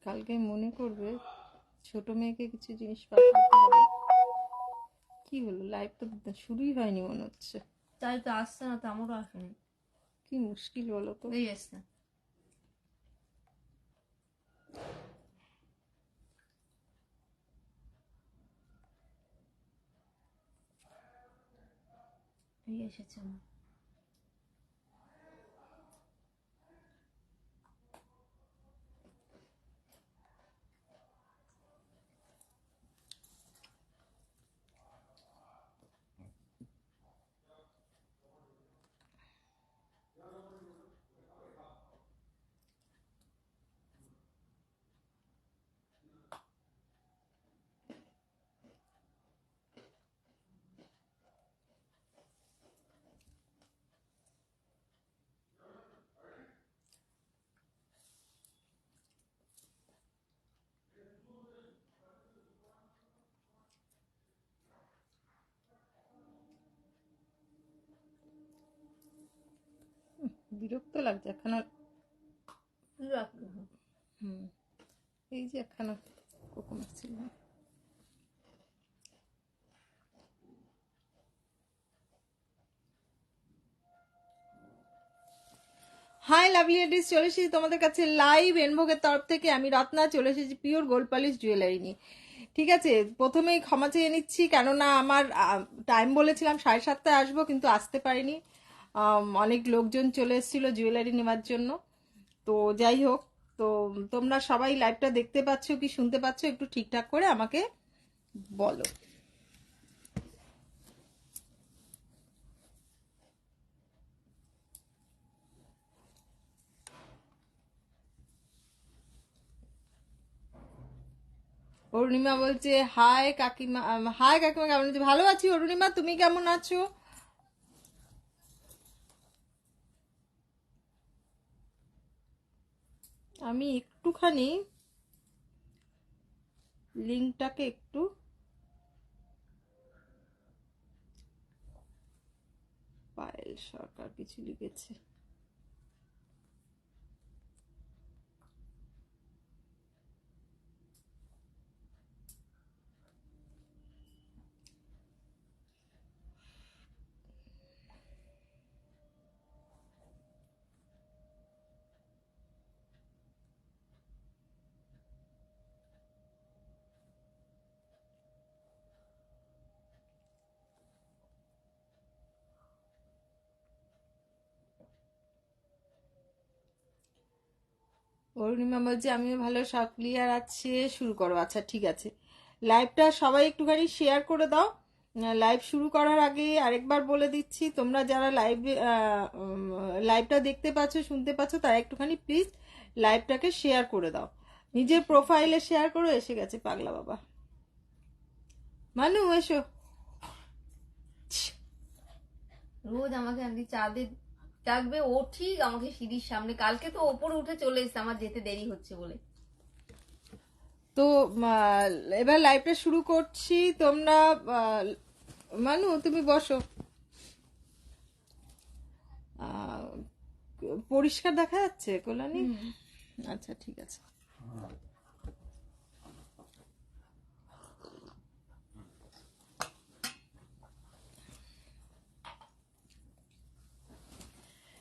কালকে মনে করবে ছোট মেয়েকে কিছু জিনিস পাঠাতে হবে। কি হলো, লাইভ তো শুরুই হয়নি মনে হচ্ছে। তাই তো আসছে না, তো আমারও আসেনি। কি মুশকিল বলো তো। এই আসছে। এই এসেছে আমার। বিরক্ত লাগছে একখানা। হুম, এই যে একখানা কোকো ছিল। হাই লাভলি লেডিস, চলে এসেছি তোমাদের কাছে লাইভ এনভোগের তরফ থেকে। আমি রত্না চলে এসেছি পিওর গোল্ড পলিশ জুয়েলারি নিয়ে। ঠিক আছে, প্রথমেই ক্ষমা চেয়ে নিচ্ছি, কেননা আমার টাইম বলেছিলাম 7:30টায় আসবো, কিন্তু আসতে পারিনি। অনেক লোকজন চলে এসেছিল জুয়েলারি নেওয়ার জন্য। তো যাই হোক, তো তোমরা সবাই লাইভটা দেখতে পাচ্ছ কি শুনতে পাচ্ছ, একটু ঠিকঠাক করে আমাকে বলো। অরুণিমা বলছে হাই কাকিমা। হাই কাকিমা, কেমন আছো? ভালো আছি অরুণিমা, তুমি কেমন আছো? আমি একটুখানি লিঙ্কটাকে একটু পায়েল সরকার কিছু লিখেছে। অরুণিমা বলছে আমিও ভালো, সব ক্লিয়ার আছে, শুরু করো। আচ্ছা ঠিক আছে, লাইভটা সবাই একটুখানি শেয়ার করে দাও। লাইভ শুরু করার আগে আরেকবার বলে দিচ্ছি, তোমরা যারা লাইভটা দেখতে পাচ্ছ শুনতে পাচ্ছ তারা একটুখানি প্লিজ লাইভটাকে শেয়ার করে দাও। নিজের প্রোফাইলে শেয়ার করো। এসে গেছে পাগলা বাবা। মানু এসো। রোজ আমাকে আন্টি চাঁদে ডাকবে, ও ঠিক আমাকে সিঁড়ির সামনে। কালকে তো ওপরে উঠে চলে এসছে আমার যেতে দেরি হচ্ছে বলে। তো এবার লাইভটা শুরু করছি। তোমরা মানু তুমি বসো। আহ, পরিষ্কার দেখা যাচ্ছে কল্যাণী? আচ্ছা ঠিক আছে।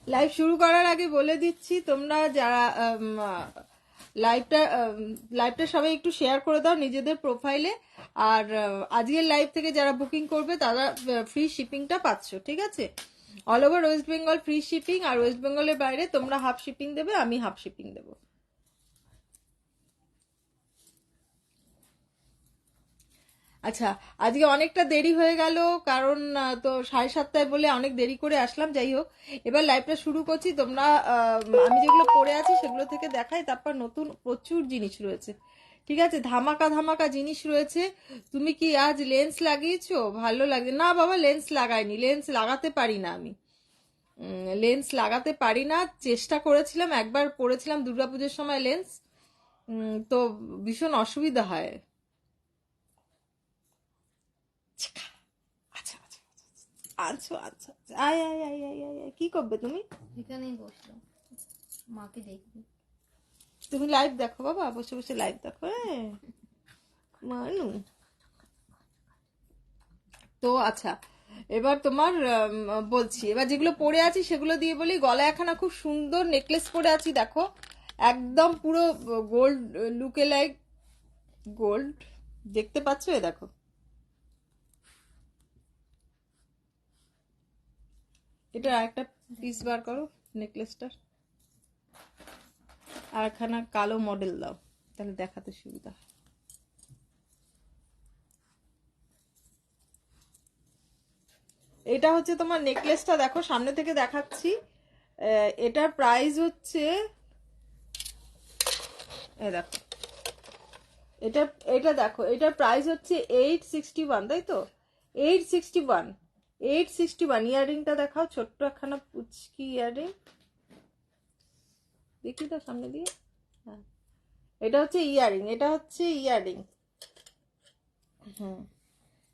লাইভ শুরু করার আগে বলে দিচ্ছি, তোমরা যারা লাইভটা লাইভটা সবাই একটু শেয়ার করে দাও নিজেদের প্রোফাইলে। আর আজকের লাইভ থেকে যারা বুকিং করবে তারা ফ্রি শিপিংটা পাচ্ছ, ঠিক আছে? All over West Bengal free shipping, আর ওয়েস্ট বেঙ্গলের বাইরে তোমরা হাফ শিপিং দেবে, আমি হাফ শিপিং দেবো। আচ্ছা, আজকে অনেকটা দেরি হয়ে গেল, কারণ তো 7:30টায় বলে অনেক দেরি করে আসলাম। যাই হোক, এবার লাইভটা শুরু করছি। তোমরা আমি যেগুলো পড়ে আছি সেগুলো থেকে দেখাই, তারপর নতুন প্রচুর জিনিস রয়েছে, ঠিক আছে? ধামাকা ধামাকা জিনিস রয়েছে। তুমি কি আজ লেন্স লাগিয়েছো? ভালো লাগে না বাবা, লেন্স লাগাইনি, লেন্স লাগাতে পারি না আমি। লেন্স লাগাতে পারি না, চেষ্টা করেছিলাম, একবার পরেছিলাম দুর্গাপুজোর সময় লেন্স। তো ভীষণ অসুবিধা হয়। আচ্ছা আচ্ছা আচ্ছা আচ্ছা আচ্ছা, আয় আয় আয় আয় আয় আয়। কি করবে তুমি? এখানেই বসলাম, মাকে দেখবি। তুমি লাইভ দেখো বাবা, বসে বসে লাইভ দেখো। হ্যাঁ মানু। তো আচ্ছা, এবার তোমার বলছি, এবার যেগুলো পরে আছি সেগুলো দিয়ে বলি। গলায় একখানা খুব সুন্দর নেকলেস পরে আছি দেখো, একদম পুরো গোল্ড লুকে লাইক গোল্ড, দেখতে পাচ্ছ? এ দেখো, এটা একটা পিস বার করো নেকলেসটার, আর একখানা কালো মডেল দাও, তাহলে দেখাতে সুবিধা হয়। এটা হচ্ছে তোমার নেকলেসটা, দেখো সামনে থেকে দেখাচ্ছি। এটার প্রাইস হচ্ছে, দেখো এটা, এটা দেখো, এটার প্রাইস হচ্ছে 861, তাই তো? 861, 861। ইয়াররিংটা দেখাও, ছোট্ট একখানা পুচকি ইয়াররিং, দেখি তো সামনে দিয়ে। হ্যাঁ, এটা হচ্ছে ইয়াররিং, এটা হচ্ছে ইয়াররিং। হুম,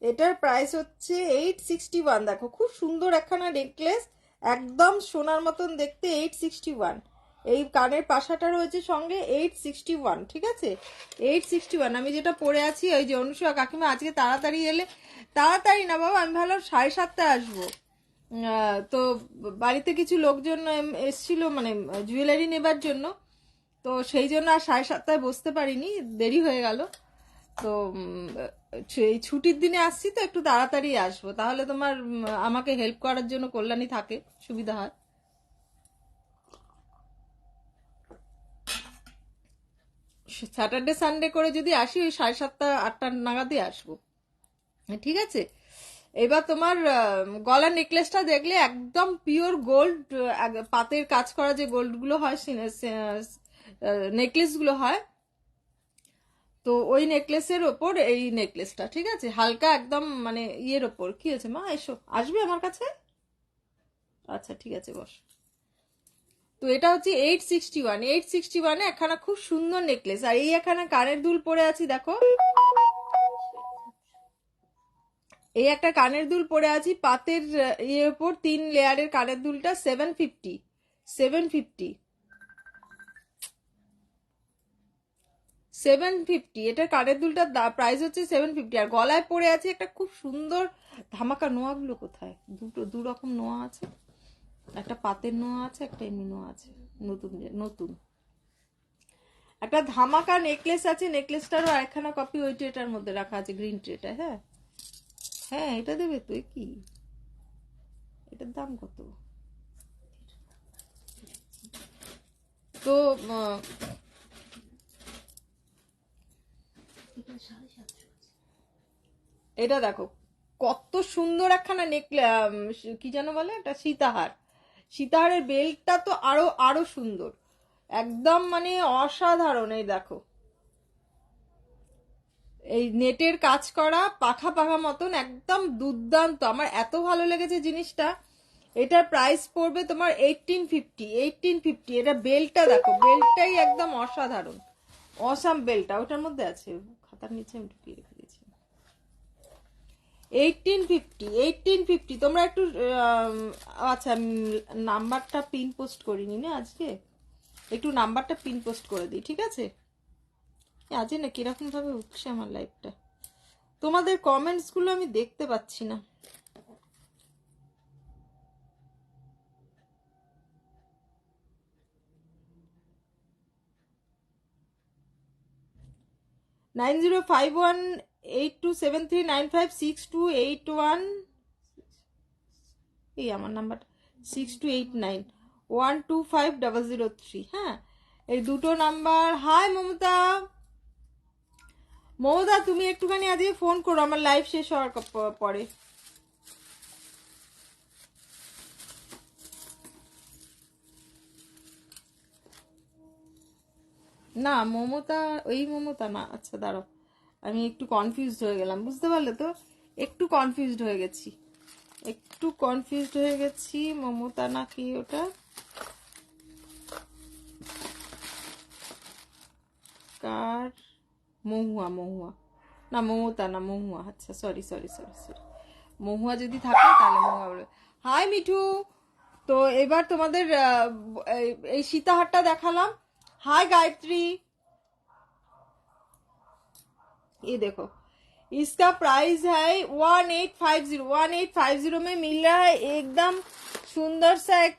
এটার প্রাইস হচ্ছে 861। দেখো খুব সুন্দর একখানা নেকলেস, একদম সোনার মতন দেখতে, 861। এই কানের পাশাটা রয়েছে সঙ্গে, 861, ঠিক আছে? 861। আমি যেটা পরে আছি, ওই যে অনুষা কাকিমা আজকে তাড়াতাড়ি এলে, তাড়াতাড়ি না বাবা, আমি ভাবলাম 7:30টায় আসবো। তো বাড়িতে কিছু লোকজন এসছিল, মানে জুয়েলারি নেবার জন্য, তো সেই জন্য আর 7:30টায় বসতে পারিনি, দেরি হয়ে গেল। তো এই ছুটির দিনে আসছি তো, একটু তাড়াতাড়ি আসবো, তাহলে তোমার আমাকে হেল্প করার জন্য কল্যাণী থাকে, সুবিধা হয়। স্যাটারডে সানডে করে যদি আসি, ওই 7:30-8টা নাগাদই আসবো, ঠিক আছে? এবার তোমার গলার নেকলেসটা দেখলে একদম পিওর গোল্ড, পাতের কাজ করা যে গোল্ডগুলো হয়, নেকলেসগুলো হয়, তো ওই নেকলেসের ওপর এই নেকলেসটা, ঠিক আছে? হালকা একদম মানে ইয়ের ওপর। কি আছে মা, এসো, আসবে আমার কাছে? আচ্ছা ঠিক আছে, বস। তো এটা হচ্ছে 861, 861 একখানা খুব সুন্দর নেকলেস। আর এই একখানা কানের দুল পরে আছি দেখো, এই একটা কানের দুল পরে আছি পাতের ইয়ের ওপর, 3 লেয়ারের কানের দুলটা 750, 750, 750। এটার কানের দুলটার প্রাইস হচ্ছে 750। আর গলায় পরে আছে একটা খুব সুন্দর ধামাকা। নোয়াগুলো কোথায়? দু রকম নোয়া আছে, একটা পাতের নোয়া আছে, একটা এমনি নোয়া আছে, নতুন নতুন একটা ধামাকা নেকলেস আছে। নেকলেসটারও আরেকখানা কপি ওই ট্রেটার মধ্যে রাখা আছে, গ্রিন ট্রেটা। হ্যাঁ হ্যাঁ, এটা দেবে তো? কি এটার দাম কত? তো এটা দেখো কত সুন্দর একখানা কি যেন বলে, এটা সীতাহার। সীতাহারের বেল্টটা তো আরো আরো সুন্দর, একদম মানে অসাধারণ। এই দেখো, এই নেটের কাজ করা পাখা পাখা মতন, একদম দুর্দান্ত। আমার এত ভালো লেগেছে জিনিসটা। এটার প্রাইস পড়বে তোমার 1850, 1850। এটা বেল্টটা দেখো, বেল্টটাই একদম অসাধারণ, অসাম বেল্টটা। ওটার মধ্যে আছে, খাতার নিচে আমি ঢুকিয়ে রেখে দিয়েছি। 1850, 1850। তোমরা একটু আচ্ছা, নাম্বারটা পিন পোস্ট করিনি না আজকে, একটু নাম্বারটা পিন পোস্ট করে দিই, ঠিক আছে? আজ না কিরকম ভাবে উঠছে আমার লাইফটা, তোমাদের কমেন্টস গুলো আমি দেখতে পাচ্ছি না। নাইন 0518273956281। এই আমার নাম্বার 6289125003। হ্যাঁ, এই দুটো নাম্বার। হাই মমতা, মমতা তুমি একটুখানি আজকে ফোন করো আমার লাইভ শেষ হওয়ার পরে। না মমতা, ওই মমতা না। আচ্ছা দাঁড়াও, আমি একটু কনফিউজড হয়ে গেলাম, বুঝতে পারলে তো? একটু কনফিউজড হয়ে গেছি, একটু কনফিউজড হয়ে গেছি। মমতা নাকি ওটা? কার? মহুয়া, মহুয়া না, মমতা না, মহুয়া। আচ্ছা সরি সরি সরি সরি, মহুয়া যদি থাকে তাহলে মহুয়া বলে। হাই মিঠু। তো এবার তোমাদের এই সীতাহারটা দেখালাম। हाय गायत्री, ये देखो इसका प्राइस है 1850। 1850 में मिल रहा है एकदम सुंदर सा एक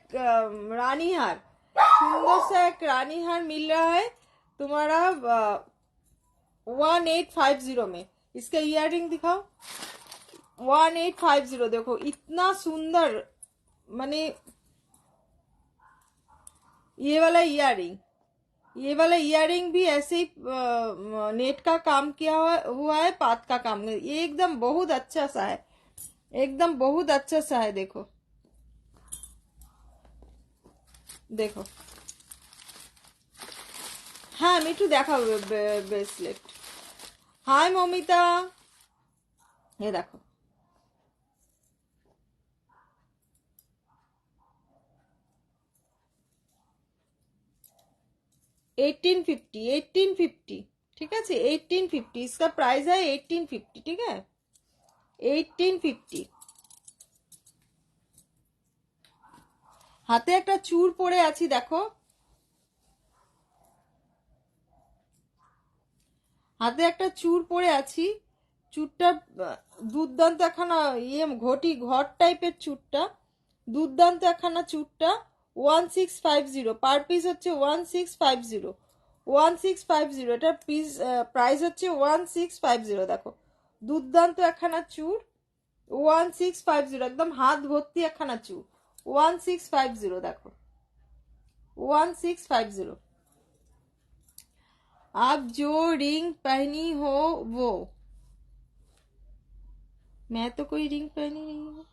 रानी हार, सुंदर सा एक रानी हार मिल रहा है तुम्हारा 1850 में। इसका इयररिंग दिखाओ, 1850। देखो इतना सुंदर, माने ये वाला इयररिंग, ये वाला इयररिंग भी ऐसे ही नेट का काम किया हुआ है, पात का काम। ये एकदम बहुत अच्छा सा है, एकदम बहुत अच्छा सा है। देखो देखो, हाँ मिठू देखा ब्रेसलेट। हाय ममिता, ये देखो 1850, 1850 ঠিক আছে, 1850 इसका प्राइस है 1850। ठीक है 1850। হাতে একটা চূড় পরে আছি দেখো, হাতে একটা চূড় পরে আছি। চূড়টা দুর্দান্ত একখানা ইয়ে ঘটি ঘট টাইপের চূড়টা, দুর্দান্ত একখানা চূড়টা 1650। পার পিস হচ্ছে 1650, 1650। এটা পিস প্রাইস হচ্ছে 1650। দেখো দুর্দান্ত একখানা চূড় 1650, একদম হাত ভর্তি একখানা চূড় 1650। দেখো 1650। आप जो रिंग पहनी हो वो, मैं तो कोई रिंग पहनी नहीं हूँ।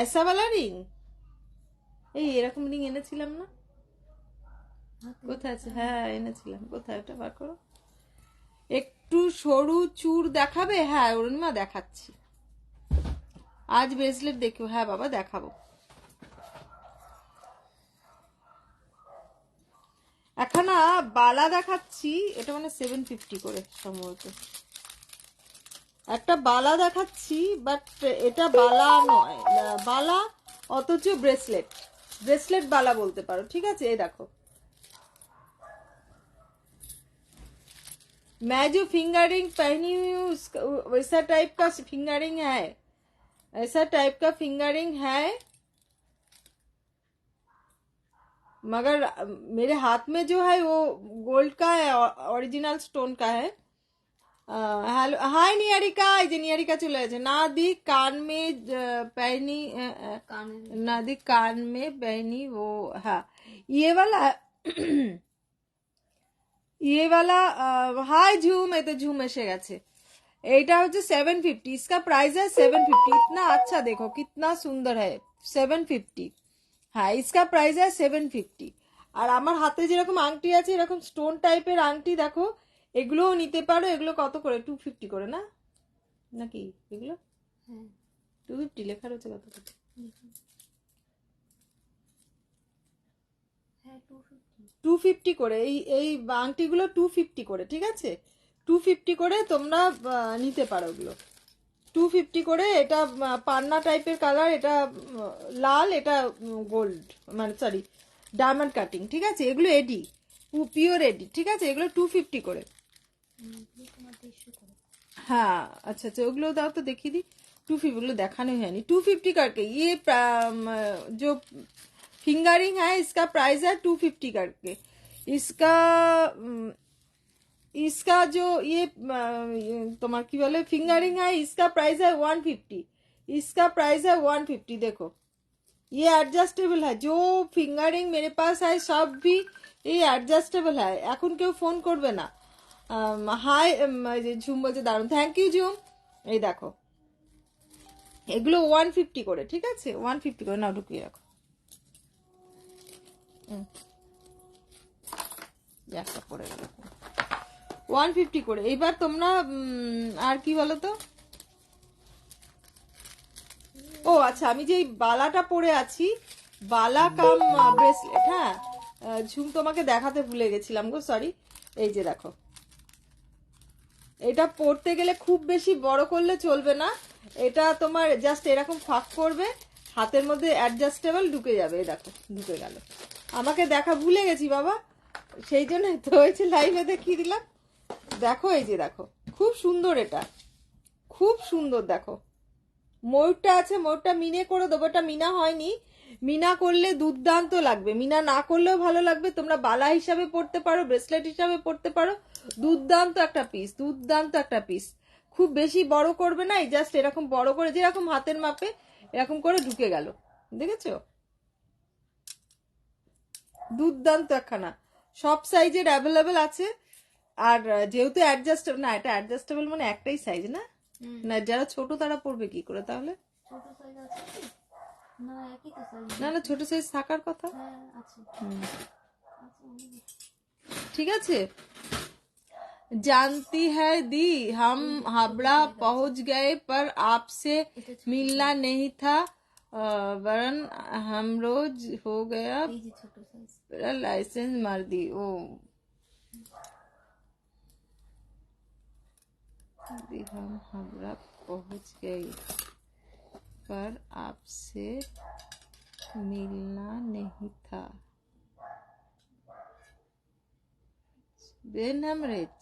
ऐसा वाला रिंग, এই এরকম রিং এনেছিলাম না, কোথায় আছে? হ্যাঁ এনেছিলাম, কোথায় ওটা বার করো। একটু সরু চূড় দেখাবে? হ্যাঁ অরুণিমা দেখাচ্ছি, আজ ব্রেসলেট দেখো। হ্যাঁ বাবা দেখাবো। একখানা বালা দেখাচ্ছি, এটা মানে 750 করে সম্ভবত। একটা বালা দেখাচ্ছি, বাট এটা বালা নয়, বালা অথচ ব্রেসলেট, ব্রেসলেট বালা বলতে পারো। ঠিক আছে এই দেখো, मैं जो फिंगरिंग पहनी हुई हूँ वैसा टाइप का फिंगरिंग है, ऐसा टाइप का फिंगरिंग है, मगर मेरे हाथ में जो है वो गोल्ड का है, ओरिजिनल स्टोन का है। हेलो हाय नियारिका, এই যে নিয়ারিকা চলে আছে। नादी कान में पहनी, नादी कान में पहनी वो, हाँ ये वाला ये वाला। हाय झूम, এই তো झूम এসে গেছে। এইটা হচ্ছে 750, इसका प्राइस है 750। इतना अच्छा देखो कितना सुंदर है, 750। হ্যাঁ इसका प्राइस है 750। আর আমার হাতে যেরকম আংটি আছে এরকম স্টোন টাইপের আংটি দেখো, এগুলোও নিতে পারো। এগুলো কত করে? 250 করে না নাকি? এগুলো 250 লেখা রয়েছে কত করে? 250 করে। এই এই আংটিগুলো 250 করে। ঠিক আছে 250 করে তোমরা নিতে পারো ওগুলো 250 করে। এটা পান্না টাইপের কালার, এটা লাল, এটা গোল্ড, মানে সরি ডায়মন্ড কাটিং। ঠিক আছে এগুলো এডি, পিওর এডি। ঠিক আছে এগুলো 250 করে। हाँ अच्छा अच्छा ওগুলো দাও তো দেখিয়ে দিই। 250 ওগুলো দেখানো হয়নি। 250 करके ये जो फिंगरिंग है इसका प्राइस है 250 करके। इसका इसका जो ये तुम्हार की बोले फिंगरिंग है, इसका प्राइस है 150। इसका प्राइस है 150। देखो ये एडजस्टेबल है, जो फिंगरिंग मेरे पास है सब भी ये एडजस्टेबल है। এখন কেউ ফোন করবে না। হাই ঝুম বলছে দারুন, থ্যাংক ইউ ঝুম। এই দেখো এগুলো 150 করে। ঠিক আছে 150 করে। নাও ঢুকিয়ে রাখো। একটা পড়ে গেল 150 করে। এইবার তোমরা আর কি বলো তো, ও আচ্ছা আমি যে বালাটা পরে আছি, বালা কাম ব্রেসলেট, হ্যাঁ ঝুম তোমাকে দেখাতে ভুলে গেছিলাম গো, সরি। এই যে দেখো এটা পরতে গেলে খুব বেশি বড় করলে চলবে না, এটা তোমার জাস্ট এরকম ফাঁক করবে, হাতের মধ্যে অ্যাডজাস্টেবল ঢুকে যাবে। এই দেখো ঢুকে গেল। আমাকে দেখা ভুলে গেছি বাবা, সেই জন্য তো হয়েছে লাইভে দেখিয়ে দিলাম। দেখো এই যে দেখো, খুব সুন্দর, এটা খুব সুন্দর। দেখো ময়ূরটা আছে, ময়ূরটা মিনে করে দেবো, এটা মিনা হয়নি। মিনা করলে দুর্দান্ত লাগবে, মিনা না করলেও ভালো লাগবে। তোমরা বালা হিসাবে পড়তে পারো, ব্রেসলেট হিসাবে পড়তে পারো। দুর্দান্ত একটা পিস, দুর্দান্ত একটা পিস। খুব বেশি বড় করবে না, এই জাস্ট এরকম বড় করে, যেরকম হাতের মাপে এরকম করে ঢুকে গেল, দেখেছো? দুর্দান্ত একখানা, সব সাইজের অ্যাভেলেবেল আছে। আর যেহেতু অ্যাডজাস্টেবল না, এটা অ্যাডজাস্টেবল মানে একটাই সাইজ না, না যারা ছোট তারা পড়বে কি করে তাহলে? ছোট সাইজ আছে কি? না একই তো সাইজ। না না, ছোট সাইজ থাকার কথা। হ্যাঁ আছে। ঠিক আছে। जानती है दी हम हावड़ा पहुंच गए पर आपसे मिलना नहीं था, वरन हम रोज हो गया এই যে ছোট সাইজ। मेरा लाइसेंस मार दी। ओ दी हम हावड़ा पहुंच गए पर आपसे मिलना नहीं था, ब्रेन हेमरेज।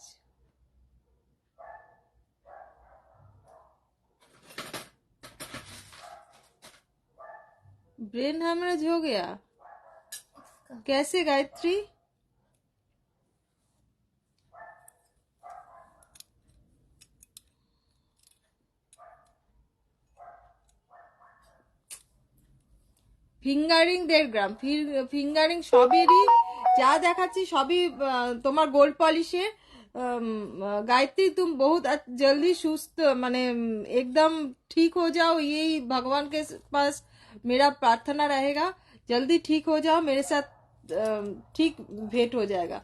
ब्रेन हेमरेज हो गया कैसे गायत्री? ফিঙ্গারিং 1.5 গ্রাম, ফিঙ্গারিং সবেরই যা দেখাচ্ছি সবই তোমার গোল্ড পলিশের। गायत्री तुम बहुत जल्दी सुस्त माने एकदम ठीक हो जाओ, यही भगवान के पास मेरा प्रार्थना रहेगा। जल्दी ठीक हो जाओ, मेरे साथ ठीक भेंट हो जाएगा।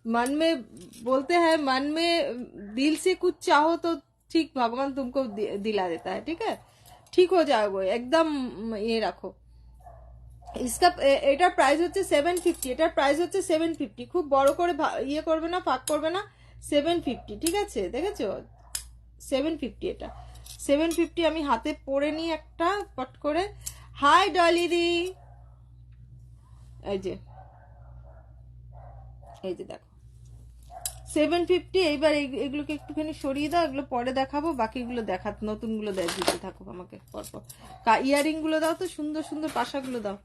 मन में बोलते हैं, मन में दिल से कुछ चाहो तो ठीक भगवान तुमको दिला देता है। ठीक है, ठीक हो जाओगे एकदम, ये रखो। इसका এটার প্রাইস হচ্ছে 750, এটার প্রাইস হচ্ছে 750। খুব বড় করে ইয়ে করবে না, ফাঁক করবে না, 750। ঠিক আছে, দেখেছো 750, এটা 750। আমি হাতে পরে নিই একটা পট করে। হাই ডলি দি, এই যে দেখো 750। এইবার এগুলোকে একটুখানি সরিয়ে দাও, এগুলো পরে দেখাবো, বাকিগুলো নতুনগুলো দিতে থাকো আমাকে পরপর। ইয়ারিং গুলো দাও তো, সুন্দর সুন্দর পাশাগুলো দাও।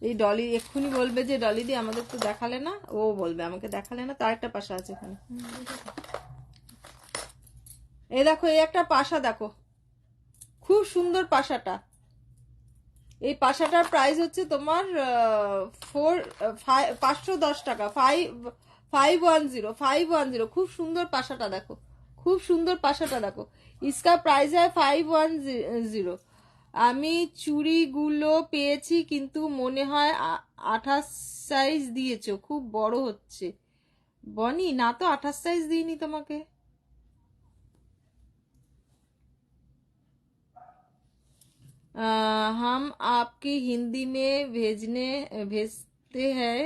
এই ডলি এক্ষুনি বলবে যে ডলি দি আমাদের তো দেখালে না, ও বলবে আমাকে দেখালে না, তার একটা পাশা আছে এখানে। এই দেখো, এই একটা পাশা দেখো, খুব সুন্দর পাশাটা। এই পাশাটার প্রাইস হচ্ছে তোমার 510 টাকা, 510। খুব সুন্দর পাশাটা দেখো, খুব সুন্দর পাশাটা দেখো। इसका प्राइस है 510। আমি চুড়িগুলো পেয়েছি কিন্তু মনে হয় 28 সাইজ দিয়েছো, খুব বড় হচ্ছে। বনি না তো, 28 সাইজ দিইনি তোমাকে। हम आपकी हिंदी में भेजते हैं,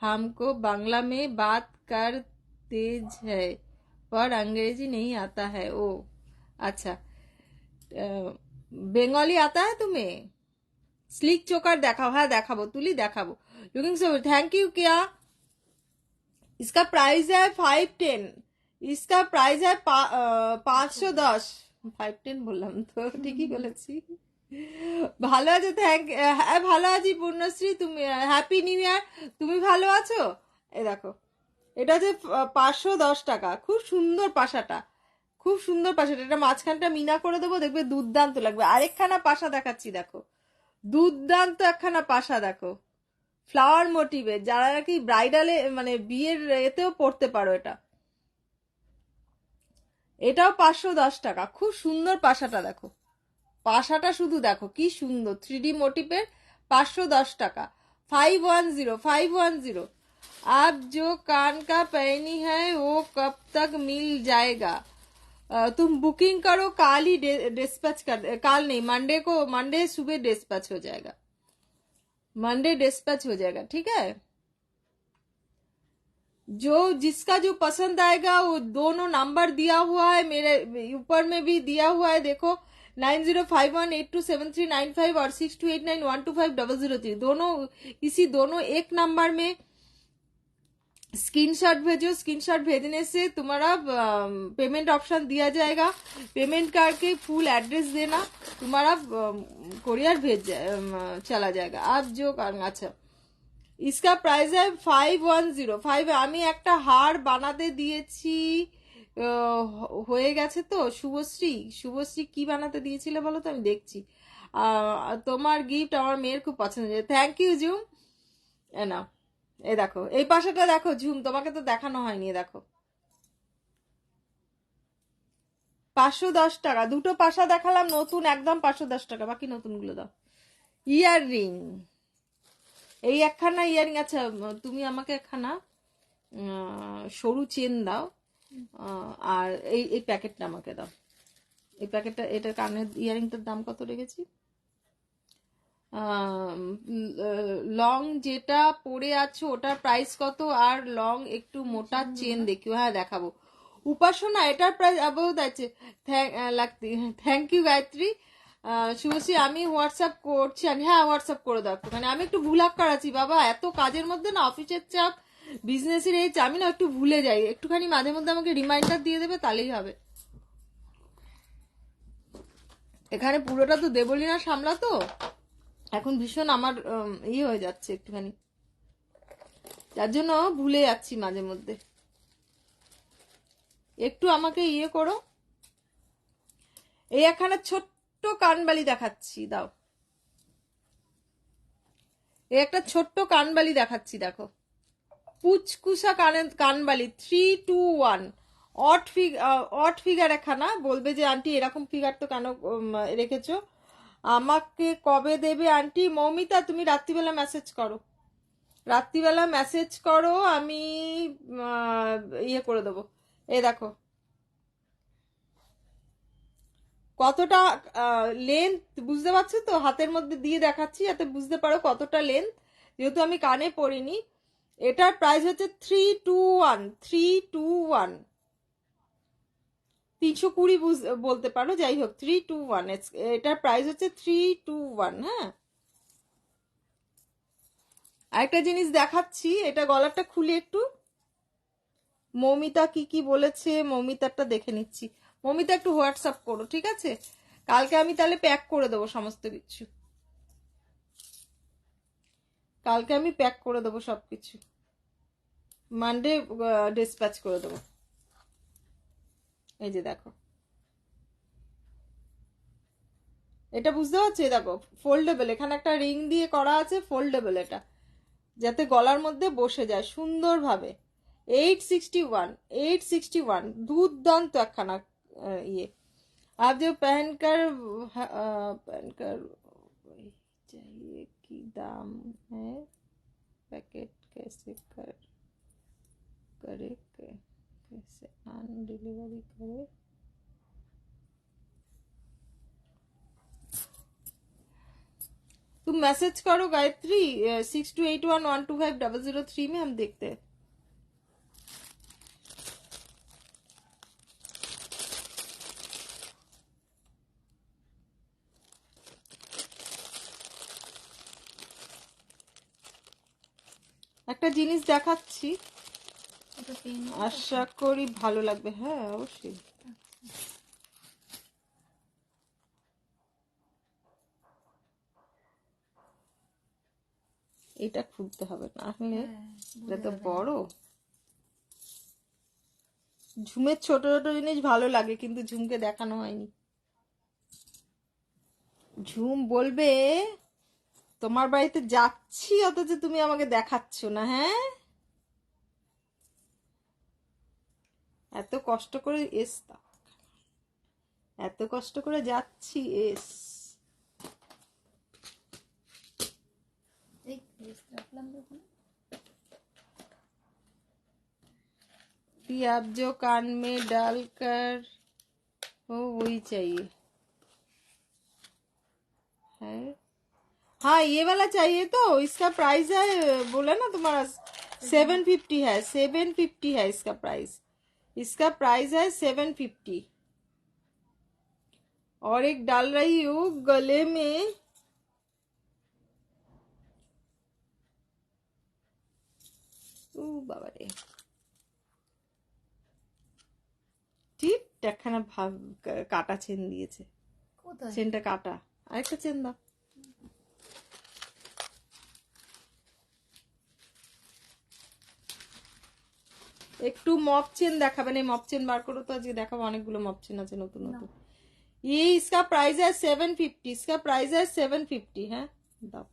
हमको बांग्ला में बात कर तेज है पर अंग्रेजी नहीं आता है। ओ अच्छा, বেঙ্গলি आता है तुम्हें? স্লিক চোকার দেখাও। হ্যাঁ দেখাবো, তুলি দেখাবো। Looking so thank you. क्या इसका प्राइस है 510, इसका प्राइस है 510। 510 বললাম তো, ঠিকই বলেছি। ভালো আছো? হ্যাঁ ভালো আছি পূর্ণশ্রী, তুমি হ্যাপি নিউ ইয়ার। তুমি ভালো আছো? এই দেখো, এটা হচ্ছে 510 টাকা। খুব সুন্দর পাশাটা, খুব সুন্দর পাশাটা। এটা মাঝখানটা মিনা করে দেবো, দেখবে দুর্দান্ত লাগবে। আরেকখানা পাশা দেখাচ্ছি, দেখো দুর্দান্ত একখানা পাশা দেখো, ফ্লাওয়ার মোটিভের, যারা নাকি ব্রাইডালে মানে বিয়ের এতেও পড়তে পারো। এটাও 510 টাকা। খুব সুন্দর পাশাটা দেখো, পাশাটা শুধু দেখো কি সুন্দর, 3D মোটিভের, 510 টাকা। 510। आप जो कान का पहनी है वो कब तक मिल जाएगा? तुम बुकिंग करो, काल ही डिस्पैच कर, काल नहीं मंडे सुबह डिस्पैच हो जाएगा, मंडे डिस्पैच हो जाएगा। ठीक है, जो जिसका जो पसंद आएगा वो दोनों नंबर दिया हुआ है, मेरे ऊपर में भी दिया हुआ है, देखो 9051827395 और 6289125003 दोनों एक नंबर में स्क्रीनशॉट भेजो। स्क्रीनशॉट भेजने से तुम्हारा पेमेंट ऑप्शन दिया जाएगा। पेमेंट करके फुल एड्रेस देना, तुम्हारा कोरियर चला जाएगा। आप जो अच्छा, इसका प्राइस है 5105। আমি একটা হার বানাতে দিয়েছি, হয়ে গেছে তো। শুভশ্রী কি বানাতে দিয়েছিলে বলো তো, আমি দেখছি। তোমার গিফট আমার মেয়ের খুব পছন্দ হয়েছে, থ্যাংক ইউ ঝুম। না এই দেখো, এই পাশাটা দেখো ঝুম, তোমাকে তো দেখানো হয়নি। দেখো 510 টাকা দুটো পাশা দেখালাম, নতুন একদম 510 টাকা, বাকি নতুনগুলো দাও। ইয়াররিং, এই একখানা ইয়ারিং। আচ্ছা তুমি আমাকে একখানা সরু চেন দাও, আর এই প্যাকেটটা আমাকে দাও। এই প্যাকেটটা, এটা কানের ইয়ারিংটার দাম কত রেখেছি? লং যেটা পরে আছো ওটার প্রাইস কত, আর লং একটু মোটা চেন দেখিও। হ্যাঁ দেখাবো। উপাসনা, এটার প্রাইস অ্যাবাউট আছে। Thank you Gayatri. শুভশ্রী আমি হোয়াটসঅ্যাপ করছি। হ্যাঁ হোয়াটসঅ্যাপ করে দাও একটুখানি, আমি একটু ভুলাক্কার আছি বাবা, এত কাজের মধ্যে না, অফিসের চাপ, বিজনেসের এই আমি না একটু ভুলে যাই। একটুখানি মাঝে মধ্যে আমাকে রিমাইন্ডার দিয়ে দেবে, তাহলেই হবে। এখানে পুরোটা তো দেবলীনা সামলা, তো এখন ভীষণ আমার হয়ে যাচ্ছে একটুখানি, যার জন্য ভুলে যাচ্ছি মাঝে মধ্যে। একটু আমাকে করো। এই একখানা ছোট্ট কানবালি দেখাচ্ছি, দাও। এই একটা ছোট্ট কানবালি দেখাচ্ছি, দেখো, পুচকুসা কানবালি 321 অট ফিগার একখানা। বলবে যে আন্টি এরকম ফিগার তো কেন রেখেছো, আমাকে কবে দেবে আন্টি? মৌমিতা তুমি রাত্রিবেলা মেসেজ করো, রাত্রিবেলা মেসেজ করো, আমি করে দেবো। এই দেখো কতটা লেন্থ, বুঝতে পারছো তো? হাতের মধ্যে দিয়ে দেখাচ্ছি যাতে বুঝতে পারো কতটা লেন্থ, যেহেতু আমি কানে পরিনি। এটার প্রাইস হচ্ছে 320 320 বলতে পারো, যাই হোক 321। এটার প্রাইস হচ্ছে 321। হ্যাঁ, আরেকটা জিনিস দেখাচ্ছি, এটা গলাটা খুলে একটু মৌমিতা কি বলেছে, মৌমিতারটা দেখে নিচ্ছি। মৌমিতা একটু হোয়াটসঅ্যাপ করো, ঠিক আছে? কালকে আমি তাহলে প্যাক করে দেবো সমস্ত কিছু, কালকে আমি প্যাক করে দেবো সবকিছু, মানডে ডিসপ্যাচ করে দেবো। এই যে দেখো, এটা বুঝতে পারছি, দেখো ফোল্ডেবল, এখানে একটা রিং দিয়ে করা আছে, ফোল্ডেবল, এটা যাতে গলার মধ্যে বসে যায় সুন্দরভাবে। 861 দুর্দান্ত একখানা आप जो पहनकर चाहिए की दाम है, पैकेट कैसे करे कैसे ऑन डिलीवरी करे? तुम मैसेज करो गायत्री 6281125003 में, हम देखते हैं। একটা জিনিস দেখাচ্ছি, আশা করি ভালো লাগবে। হ্যাঁ অবশ্যই। এটা খুলতে হবে, না হলে এটা তো বড়। ঝুমের ছোট ছোট জিনিস ভালো লাগে, কিন্তু ঝুমকে দেখানো হয়নি। ঝুম বলবে তোমার বাড়িতে যাচ্ছি, অথচ তুমি আমাকে দেখাচ্ছ না। হ্যাঁ, এত কষ্ট করে এত কষ্ট করে যাচ্ছি आप जो कान में डालकर हो वही चाहिए है। हाँ ये वाला चाहिए, तो इसका प्राइस है, बोला ना तुम्हारा 750 है, 750 है इसका प्राइस। इसका प्राइस है 750। और एक डाल रही हूँ गले में। ও বাবারে, ঠিক একখানা কাটা চেন দিয়েছে, কোথায়? চেনটা কাটা। আরেকটা চেন দাও। একটু মপ চেন দেখাবেন? এই মপ চেন বার করো তো, আজকে দেখাবো অনেকগুলো মপ চেন আছে নতুন নতুন। ये इसका प्राइस है 750, इसका प्राइस है 750। है दाओ।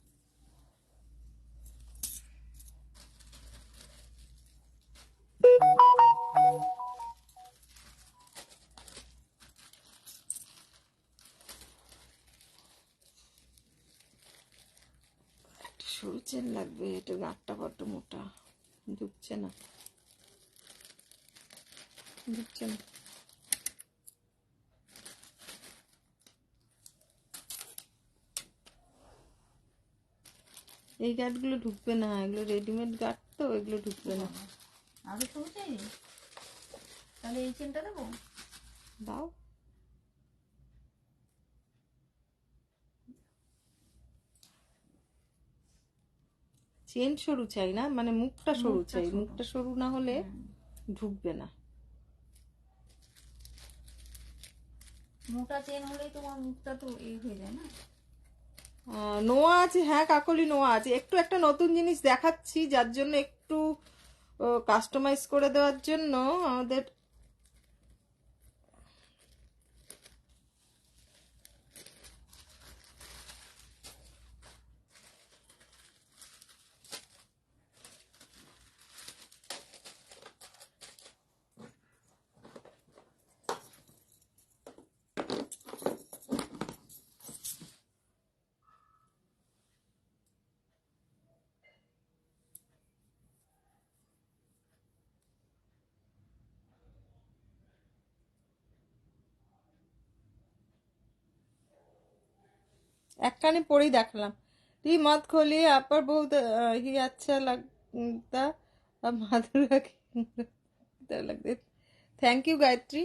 একটা সরু চেন লাগবে, এটা গাঁটটা বড্ড মোটা, ঢুকছে না ঢুকছে না। এই গাঁটগুলো ঢুকবে না, এগুলো রেডিমেড গাঁট তো, এগুলো ঢুকবে না। আরো সরু চাই, তাহলে এই চেনটা দেবো। দাও। চেন সরু চাই না, মানে মুখটা সরু চাই, মুখটা সরু না হলে ঢুকবে না। মোটা চেন হলেই তোমার মুখটা তো এই হয়ে যায় না। নোয়া আছে, হ্যাঁ কাকলি নোয়া আছে। একটু একটা নতুন জিনিস দেখাচ্ছি, যার জন্য একটু কাস্টমাইজ করে দেওয়ার জন্য আমাদের एक कानी पढ़ी देखलाम। तुम मत खोली, आप पर बहुत ही अच्छा लगता, अब माधुरा की तरह लगते। Thank you Gayatri.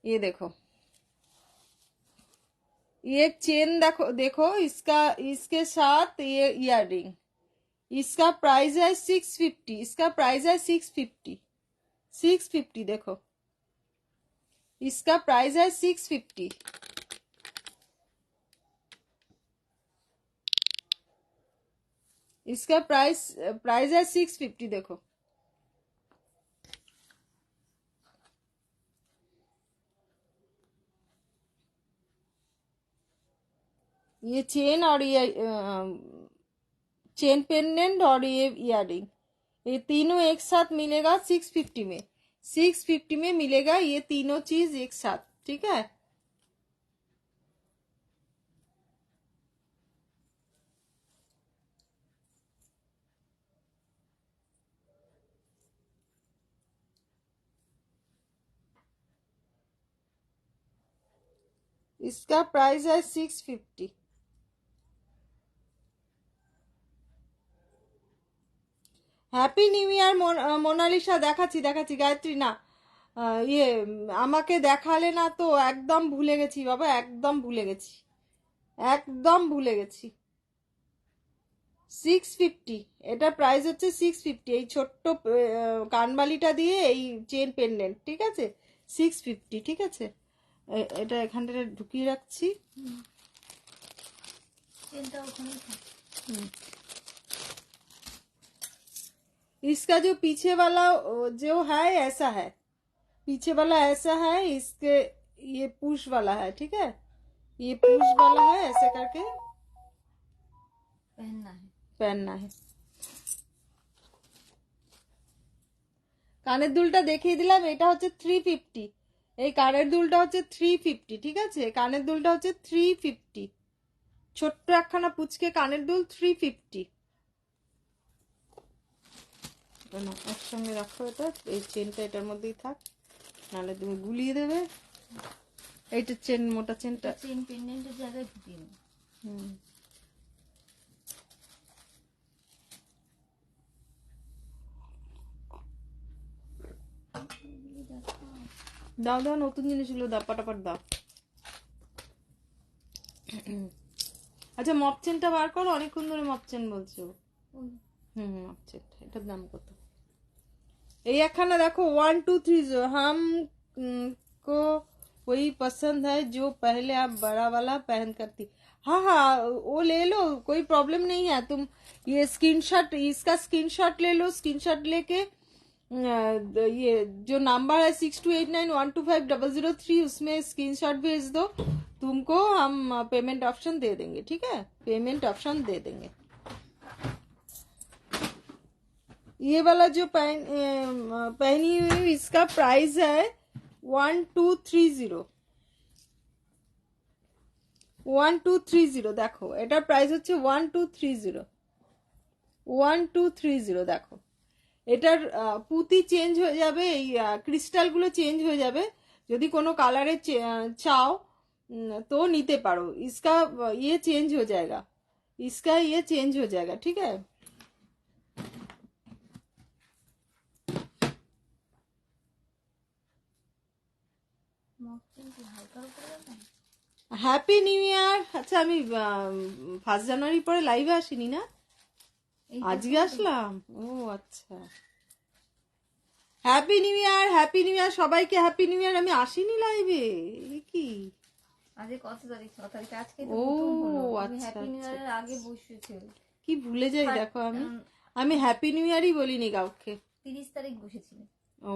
ये देखो, ये चेन देखो देखो, इसका इसके साथ ये इयररिंग, इसका प्राइस है 650, इसका प्राइस है 650, 650। देखो इसका प्राइस है 650। इसका प्राइस प्राइस है 650। देखो ये चेन और ये चेन पेंडेंट और ये इयररिंग, ये तीनों एक साथ मिलेगा 650 में। 650 में मिलेगा ये तीनों चीज एक साथ, ठीक है। इसका प्राइस है 650। Happy new year Monalisa. দেখাচ্ছি দেখাচ্ছি গায়ত্রী, না ইয়ে আমাকে দেখালে না তো, একদম ভুলে গেছি বাবা, একদম ভুলে গেছি, একদম ভুলে গেছি। 650, এটা প্রাইস হচ্ছে 650। এই ছোট্ট কানবালিটা দিয়ে এই চেন পেন্ডেন্ট, ঠিক আছে, 650, ঠিক আছে। এটা এখানটা ঢুকিয়ে রাখছি। চেনটা ওখানে থাক। इसका जो पीछे वाला जो है ऐसा है, पीछे वाला ऐसा है, इसके ये पुश वाला है, ठीक है, ये पुश वाला है, ऐसे करके पहनना है। কানের দুলটা দেখিয়ে দিলাম, এটা হচ্ছে 350। এই কানের দুলটা হচ্ছে 350, ঠিক আছে, কানের দুলটা হচ্ছে 350, ছোট্ট একখানা পুচকে কানের দুল 350। না একসঙ্গে রাখো, এটা এই চেনটা এটার মধ্যেই থাক, নাহলে তুমি গুলিয়ে দেবে। এইটা চেন, মোটা চেনটা চেন পেন্ডেন্টের জায়গায় ঢুকিয়ে দাও। দাও দাও, নতুন জিনিসগুলো দাও, পাটাপাট দাও। আচ্ছা মপ চেনটা বার করো, অনেকক্ষণ ধরে মপ চেন বলছো। ওই মপ চেন এটার দাম কত? এই একখানা দেখো 1230 हम को वही पसंद है जो पहले आप बड़ा वाला पहन करती। हाँ हाँ वो ले लो, कोई प्रॉब्लम नहीं है। तुम ये स्क्रीनशॉट, इसका स्क्रीनशॉट ले लो। स्क्रीनशॉट लेके ये जो नंबर है 6289125003 उसमें स्क्रीनशॉट भेज दो, तुमको हम पेमेंट ऑप्शन दे देंगे। ठीक है, पेमेंट ऑप्शन दे देंगे। ये वाला जो पहनी हुई इसका प्राइस है 1230 দেখো এটার প্রাইস হচ্ছে 1230 দেখো। এটার পুঁতি চেঞ্জ হয়ে যাবে, এই ক্রিস্টালগুলো চেঞ্জ হয়ে যাবে। যদি কোনো কালারে চাও তো নিতে পারো। इसका ये चेंज हो जाएगा, इसका ये चेंज हो जाएगा। ठीक है, মকটেল কি হালকার উপরে যাবে? হ্যাপি নিউ ইয়ার। আচ্ছা আমি 1 জানুয়ারি পরে লাইভে আসিনি না, এই আজকে আসলাম। ও আচ্ছা, হ্যাপি নিউ ইয়ার, হ্যাপি নিউ ইয়ার সবাইকে, হ্যাপি নিউ ইয়ার। আমি আসিনি লাইভে, কি আজকে কত তারিখ? 6 তারিখ। আজকে তো ও প্রথম হলো। তুমি আচ্ছা হ্যাপি নিউ আচ্ছা ইয়ারের আগে বসেছিল। কি ভুলে যাই দেখো। আমি হ্যাপি নিউ ইয়ারই বলিনি কাউকে। 30 তারিখ বসেছিল। ও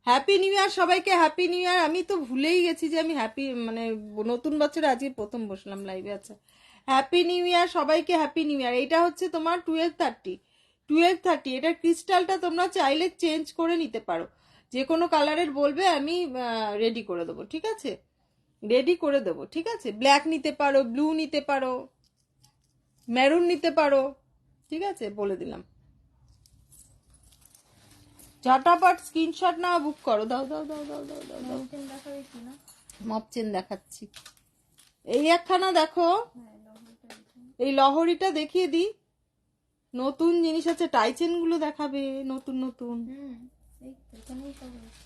হ্যাপি নিউ ইয়ার সবাইকে, হ্যাপি নিউ ইয়ার। আমি তো ভুলেই গেছি যে আমি হ্যাপি মানে নতুন বছরে আজকে প্রথম বসলাম লাইভে। আচ্ছা হ্যাপি নিউ ইয়ার সবাইকে, হ্যাপি নিউ ইয়ার। এটা হচ্ছে তোমার 1230। এটার ক্রিস্টালটা তোমরা চাইলে চেঞ্জ করে নিতে পারো, যে কোনো কালারের বলবে, আমি রেডি করে দেবো। ঠিক আছে, রেডি করে দেবো। ঠিক আছে, ব্ল্যাক নিতে পারো, ব্লু নিতে পারো, মেরুন নিতে পারো। ঠিক আছে, বলে দিলাম। ঝটাপট স্ক্রিনশট নাও, বুক করো। দাও দাও দাও দাও দাও দাও দাও। মকটেল দেখাবে কি না? মপ চেন দেখাচ্ছি। এই একখানা দেখো, হ্যাঁ, লহরিটা দেখি। এই লহরিটা দেখিয়ে দিই। নতুন জিনিস আছে, টাইচেন গুলো দেখাবে নতুন নতুন। এই তো এখানেই সব রয়েছে।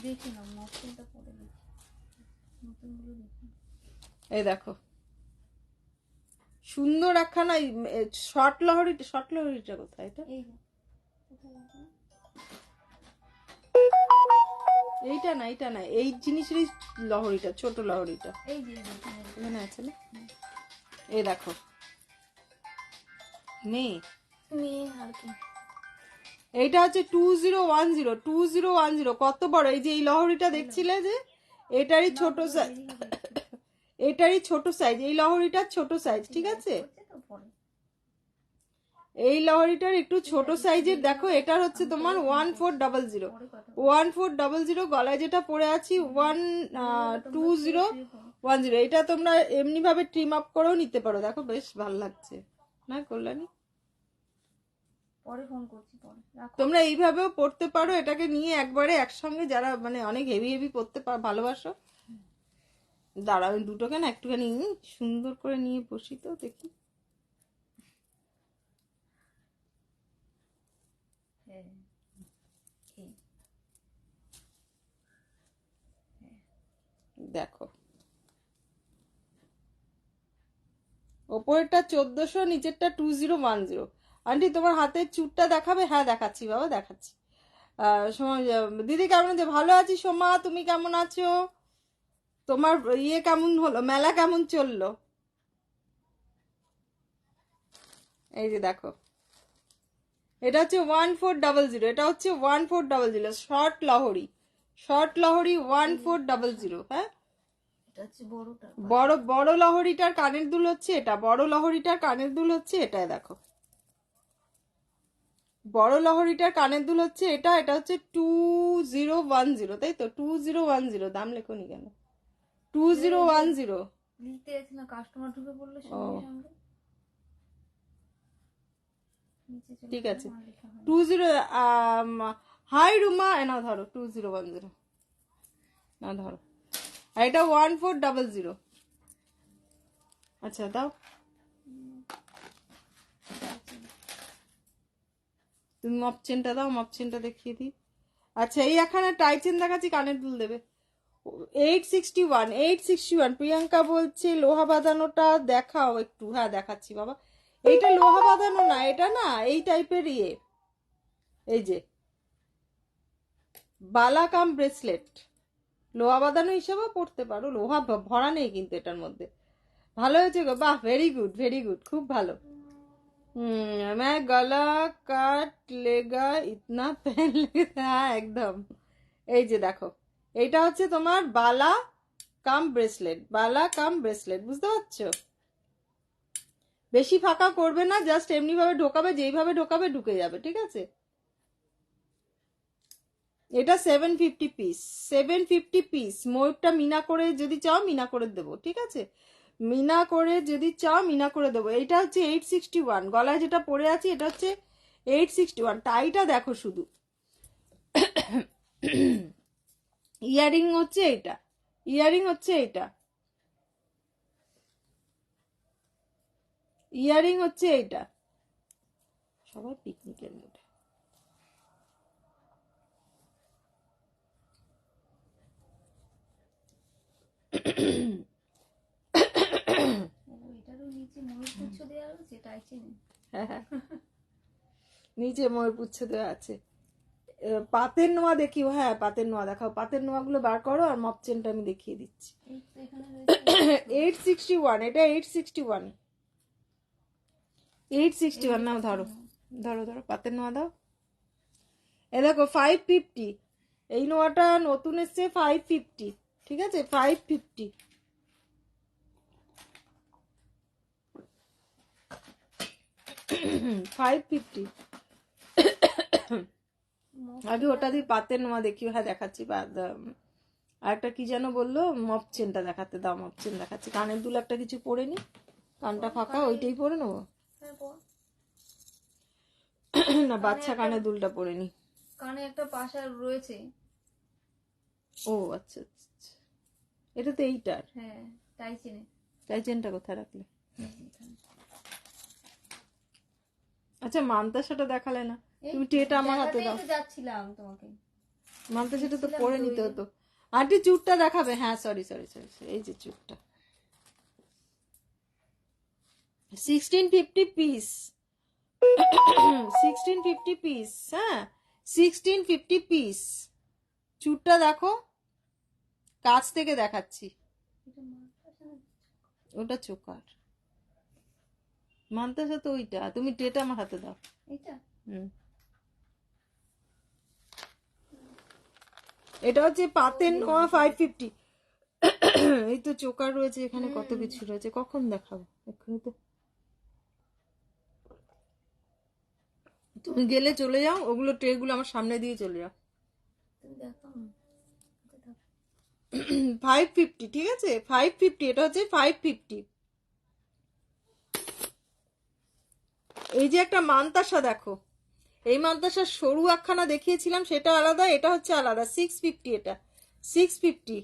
দেখি না, মকটেলটা পরে দেখি, নতুনগুলো দেখি। এই দেখো সুন্দর একখানা শর্ট লহরিটা কোথায়? এটা এই যে কোথায় আছে? এইটা না, এইটা না, এই জিনিসেরই লহরিটা, ছোট লহরিটা এই যে এখানে। এখানে আছে না। এই দেখো মেয়ে, মেয়ে আর কি। এইটা হচ্ছে 2010 কত বড়। এই যে এই লহরিটা দেখছিলে যে, এটারই ছোট সাইজ, এটারই ছোট সাইজ। এই লহরিটার ছোট সাইজ। ঠিক আছে, হচ্ছে তো পরে। এই লহরিটার একটু ছোট সাইজের দেখো। এটার হচ্ছে তোমার 1400। পরে কথা 1400 গলায় যেটা পরে আছি 12010। এটা তোমরা এমনি ভাবে ট্রিম আপ করেও নিতে পারো। দেখো বেশ ভালো লাগছে না কল্যাণী? পরে ফোন করছি, পরে রাখো। তোমরা এইভাবেও পড়তে পারো, এটাকে নিয়ে একবারে একসঙ্গে, যারা মানে অনেক হেভি হেভি পড়তে ভালোবাসো। দাঁড়াও আমি দুটোকে না একটুখানি সুন্দর করে নিয়ে বসি তো দেখি। হ্যাঁ, এই দেখো ওপরেরটা 1400, নিচেরটা 2010। আন্টি তোমার হাতের চুটটা দেখাবে? হ্যাঁ দেখাচ্ছি বাবা, দেখাচ্ছি। দিদি কেমন আছে? ভালো আছি সোমা, তুমি কেমন আছো? তোমার ইয়ে কেমন হলো, মেলা কেমন চললো? এই যে দেখো, এটা হচ্ছে 1400। এটা হচ্ছে 1400 শর্ট লহরি, 1400। হ্যাঁ, এটা হচ্ছে বড়টা। বড় বড় লহরিটার কানের দুল হচ্ছে এটা, বড় লহরিটার কানের দুল হচ্ছে এটা। দেখো বড় লহরিটার কানের দুল হচ্ছে এটা। এটা হচ্ছে 2010, তাই তো? 2010 দাম লেখনি কেন? 2010। লিখতে যাচ্ছি না, কাস্টমার ঢুকে পড়লো সঙ্গে সঙ্গে। নিচে চলে ঠিক আছে, গেলো, আর লেখা হয়নি। 20 হাই রুমা, না ধরো 2010, না ধরো। আর এটা 1400। আচ্ছা দাও, তুমি মপ চেনটা দাও, মপ চেনটা দেখিয়ে দিই। আচ্ছা এই এখানে টাই চেন দেখাচ্ছি, কানের দুল দেবে। 861 প্রিয়াঙ্কা বলছে লোহা বাঁধানোটা দেখাও একটু। হ্যাঁ দেখাচ্ছি বাবা। এইটা লোহা বাঁধানো না, এটা না এই টাইপের ইয়ে, এই যে বালাকাম ব্রেসলেট, লোহা বাঁধানো হিসাবেও পড়তে পারো, লোহা ভরা নেই কিন্তু এটার মধ্যে। ভালো হয়েছে গো, বাহ, ভেরি গুড ভেরি গুড, খুব ভালো। मैं गला काट लेगा इतना पहन लेगा, হ্যাঁ একদম। এই যে দেখো, এইটা হচ্ছে তোমার বালা কাম ব্রেসলেট, বালা কাম ব্রেসলেট, বুঝতে পারছো? বেশি ফাঁকা করবে না, জাস্ট এমনি ভাবে ঢোকাবে, যেইভাবে ঢোকাবে ঢুকে যাবে, ঠিক আছে? এটা 750 পিস, 750 পিস। ময়ূরটা মিনা করে যদি চাও মিনা করে দেবো, ঠিক আছে? মিনা করে যদি চাও মিনা করে দেবো। এটা হচ্ছে 861, গলায় যেটা পরে আছি এটা হচ্ছে 861। টাইটা দেখো শুধু, ইয়ারিং হচ্ছে এটা, ইয়ারিং হচ্ছে এটা, ইয়ারিং হচ্ছে এটা। সবাই পিকনিকের মুডে। এটারও নিচে ময়ূরপুচ্ছ দেওয়া আছে, টাইচেনে। হ্যাঁ, নিচে ময়ূরপুচ্ছ দেওয়া আছে। পাতের নোয়া দেখিও, হ্যাঁ পাতের নোয়া দেখাও, পাতের নোয়াগুলো বার করো, আর মপ চেনটা আমি দেখিয়ে দিচ্ছি। এই তো এখানে রয়েছে 861, এটা 861, 861। নাও ধরো ধরো ধরো, পাতের নোয়া দাও। এ দেখো 550, এই নোয়াটা নতুন এসছে 550, ঠিক আছে? 550, আগে ওটা দিয়ে পাতের নোয়া দেখিও। হ্যাঁ দেখাচ্ছি। আর একটা কি যেন বললো, মপ চেনটা দেখাতে দাও, মপ চেন দেখাচ্ছি। কানের দুল একটা কিছু পরে নি, কানটা ফাঁকা, ওইটাই পরে নেবো। না বাচ্চা কানের দুলটা পরে নি। কানে একটা পাশা রয়েছে। ও আচ্ছা আচ্ছা, এটা তো এইটার। হ্যাঁ টাইচেনে। তাই চেনটা কোথায় রাখলে? আচ্ছা মান্তাসাটা দেখালে না তুমি, টেটা আমার হাতে দাও। যাচ্ছিলাম তোমাকে, মান্তাসাটা তো পরে নিতে হতো। আন্টি চুটটা দেখাবে? হ্যাঁ সরি সরি সরি, এই যে চুটটা 1650 পিস, 1650 পিস, হ্যাঁ 1650 পিস। চুটটা দেখো, কাছ থেকে দেখাচ্ছি। ওটা চোকার, মান্তাসা তো ওইটা, তুমি টেটা আমার হাতে দাও। এটা এটা হচ্ছে পাতের নোয়া 550। এই তো চোকার রয়েছে এখানে, কত কিছু রয়েছে, কখন দেখাবো এক্ষুনি তো। তুমি গেলে চলে যাও, ওগুলো ট্রে গুলো আমার সামনে দিয়ে চলে যাও। 550, ঠিক আছে? 550, এটা হচ্ছে 550। এই যে একটা মান্তাসা দেখো, এই মান্তাসার সরু একখানা দেখিয়েছিলাম, সেটা আলাদা, এটা হচ্ছে আলাদা। 650, এটা 650।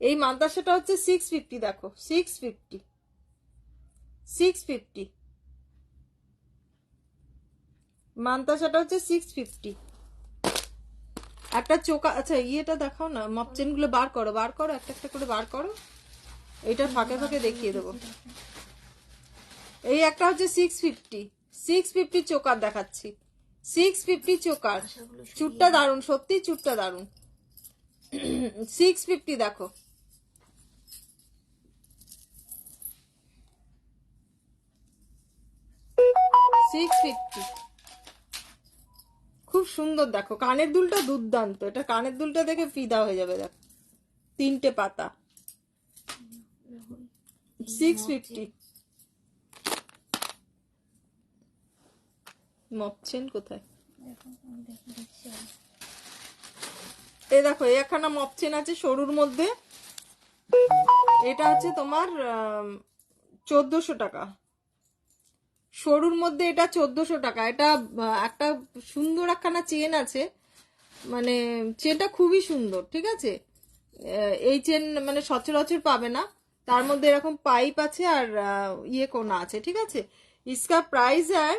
এই মান্তাসাটা হচ্ছে 650, দেখো 650, 650 মান্তাসাটা হচ্ছে 650। একটা চোকা, আচ্ছা ইয়েটা দেখাও না, মপচেন গুলো বার করো, বার করো, একটা একটা করে বার করো। এইটা ফাঁকে ফাঁকে দেখিয়ে দেবো। এই একটা হচ্ছে 650, 650 চোকার দেখাচ্ছি, 650 চোকার। চুটটা দারুন, সত্যি চুটটা দারুন। 650 দেখো, খুব সুন্দর। দেখো কানের দুলটা দুর্দান্ত, এটা কানের দুলটা দেখে ফিদা হয়ে যাবে। দেখো 3টে পাতা, 650। মপচেন কোথায়? এই দেখো এই একখানা মপচেন আছে সরুর মধ্যে, এটা হচ্ছে তোমার 1400 টাকা। সরুর মধ্যে এটা 1400 টাকা। এটা একটা সুন্দর একখানা চেন আছে, মানে চেনটা খুবই সুন্দর, ঠিক আছে? এই চেন মানে সচরাচর পাবে না, তার মধ্যে এরকম পাইপ আছে আর ইয়ে কোনা আছে, ঠিক আছে? इसका प्राइस है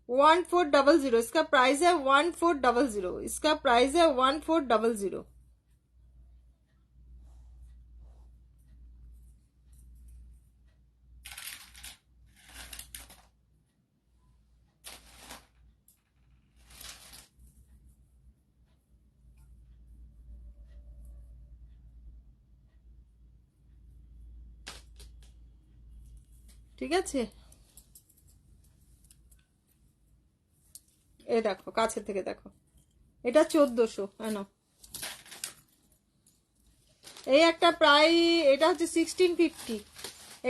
1400, इसका प्राइस है 1400, इसका प्राइस है 1400। ঠিক আছে, এ দেখো কাছে থেকে দেখো, এটা 1400। হ্যাঁ, এই একটা প্রায়, এটা হচ্ছে 1650,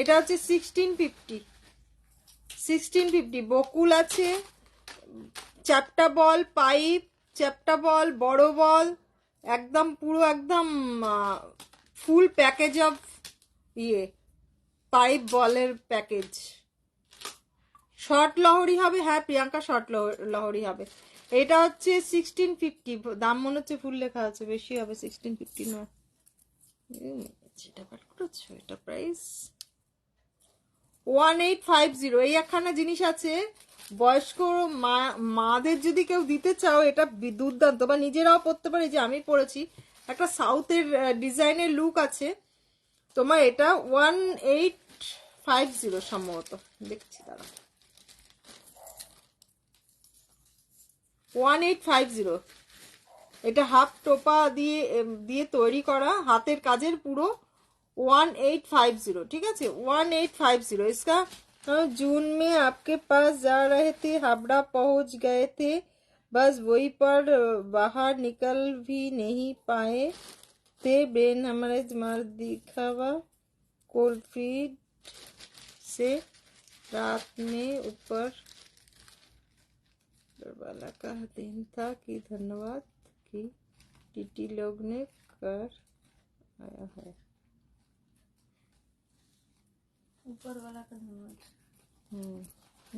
এটা হচ্ছে 1650 বকুল আছে, চ্যাপ্টা বল, পাইপ, চ্যাপ্টা বল, বড় বল, একদম পুরো একদম ফুল প্যাকেজ অফ ইয়ে পাইপ বলের প্যাকেজ। শর্ট লহরি হবে, হ্যাঁ প্রিয়াঙ্কা শর্ট লহরি হবে। এটা হচ্ছে 1650, দাম মনে হচ্ছে ফুল লেখা আছে, বেশি হবে, 1650 নয়। এটা বার করেছো, এটা প্রাইস 1850। এই একখানা জিনিস আছে, বয়স্ক মাদের যদি কেউ দিতে চাও, এটা দুর্দান্ত, বা নিজেরাও পড়তে পারে, যে আমি পড়েছি, একটা সাউথের ডিজাইনের লুক আছে তোমার। এটা 1850 সম্ভবত, দেখছি দাঁড়া, 1850। এটা হাফ টোপা দিয়ে দিয়ে তৈরি করা, হাতের কাজের পুরো, 1850। ठीक है, 1850 इसका। जून में आपके पास जा रहे थे, हावड़ा पहुंच गए थे, बस वही पर बाहर निकल भी नहीं पाए थे, ब्रेन हमारे मार दिखावा कोलफील्ड से रात में ऊपर वाला का दिन था कि धन्यवाद कि टीटी लोग ने कर आया है। উপরওয়ালাকে ধন্যবাদ।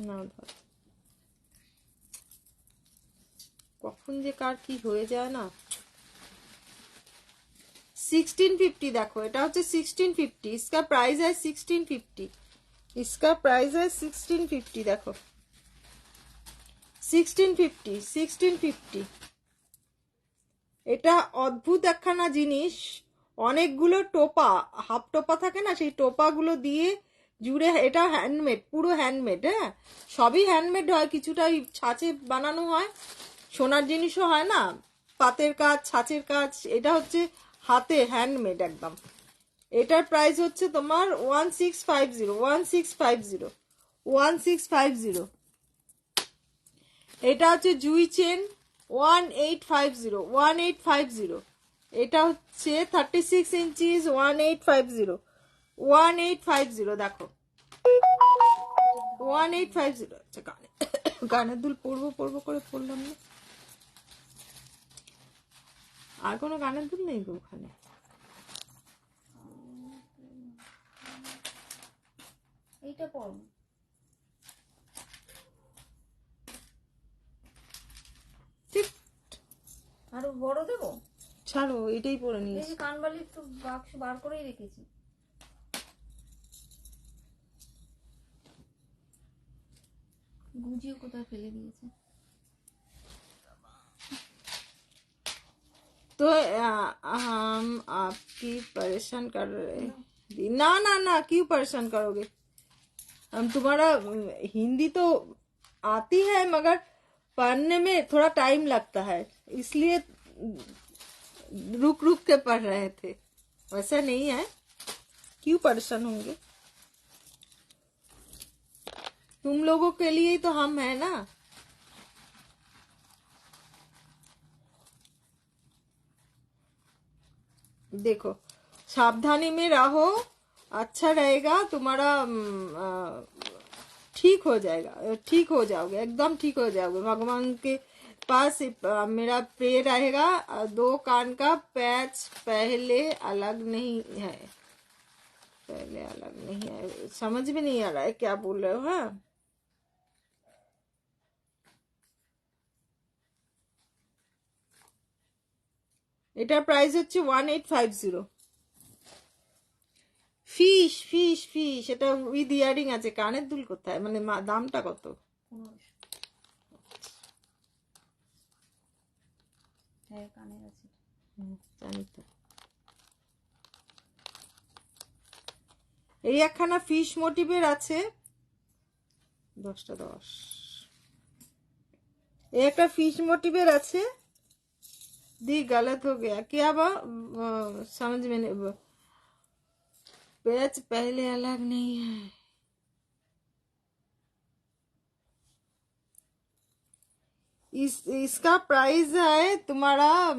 না ধর, কখন যে কার কি হয়ে যায় না। 1650 দেখো, এটা হচ্ছে 1650, इसका प्राइस है 1650, इसका प्राइस है 1650। দেখো 1650। এটা অদ্ভুত একখানা জিনিস, অনেকগুলো টোপা, হাফ টোপা থাকে না, সেই টোপাগুলো দিয়ে জুড়ে, এটা হ্যান্ডমেড, পুরো হ্যান্ডমেড। হ্যাঁ, সবই হ্যান্ডমেড হয়, কিছুটা ছাঁচে বানানো হয়, সোনার জিনিসও হয় না, পাতের কাজ, ছাঁচের কাজ, এটা হচ্ছে হাতে হ্যান্ডমেড একদম। এটার প্রাইস হচ্ছে তোমার 1650। এটা হচ্ছে জুই চেন, 1850। এটা হচ্ছে 36 ইঞ্চিস, 1850। দেখো 1850। আচ্ছা, গানের দুল পড়বো করে পড়লাম না, আর কোনো গানের দুল নেই গো ওখানে। এইটা পড়ো, ঠিক, আরো বড় দেবো? ছাড়ো, এটাই পরে এই নিয়েছি। যে কানবালির তো বাক্স বার করেই রেখেছি। গুজিও কোথায় ফেলে দিয়েছে। तो हम आपकी परेशान कर रहे ना ना ना, क्यों परेशान करोगे, हम तुम्हारा हिंदी तो आती है, मगर पढ़ने में थोड़ा टाइम लगता है, इसलिए रुक रुक के पढ़ रहे थे, वैसा नहीं है, क्यों परेशान होंगे, तुम लोगों के लिए ही तो हम है ना। देखो, सावधानी में रहो, अच्छा रहेगा तुम्हारा, ठीक हो जाएगा, ठीक हो जाओगे, एकदम ठीक हो जाओगे, भगवान के पास मेरा प्रे रहेगा। 2 कान का पैच पहले अलग नहीं है, पहले अलग नहीं है, समझ में नहीं आ रहा है क्या बोल रहे हो। हाँ, এটার প্রাইস হচ্ছে 1850। ফিশ ফিশ ফিশ, এটা উইথ ইয়ারিং আছে, কানের দুল কোথায়, মানে দামটা কত? 1500। হ্যাঁ, কানের আছে। জানি তো। এই একখানা ফিশ মোটিভের আছে, 10টা 10। এই একটা ফিশ মোটিভের আছে, दी गलत हो गया क्या, समझ में नहीं, पैच पहले अलग नहीं है, इसका प्राइस है तुम्हारा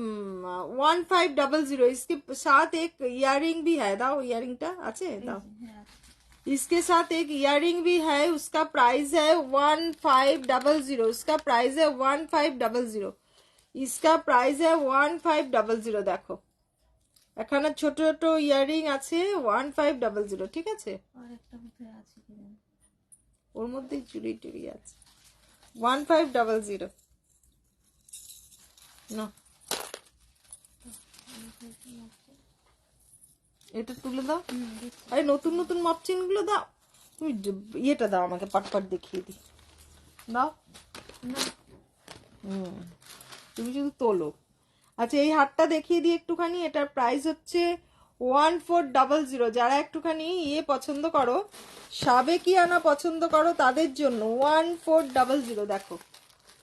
1500। इसके साथ एक इयररिंग भी है, दाओ इयररिंगটা আছে দাও। इसके साथ एक इयररिंग भी है, उसका प्राइस है 1500। इसका प्राइस है 1500। इसका प्राइस है 1500। দেখো এখানে ছোট ছোট ইয়ারিং আছে 1500, ঠিক আছে? আর একটা কোথায় আছে কি জানি। ওর মধ্যে চুড়ি টুড়ি আছে 1500। না এটা তুলে দাও। আরে নতুন নতুন মপচেন গুলো দাও। তুমি ইয়েটা দাও আমাকে, পটপট দেখিয়ে দিই, দাও। তুমি শুধু তোলো। আচ্ছা এই হারটা দেখিয়ে দিই একটুখানি। এটার প্রাইস হচ্ছে 1400। যারা একটুখানি ইয়ে পছন্দ করো, সাবেকিয়ানা পছন্দ করো, তাদের জন্য 1400। দেখো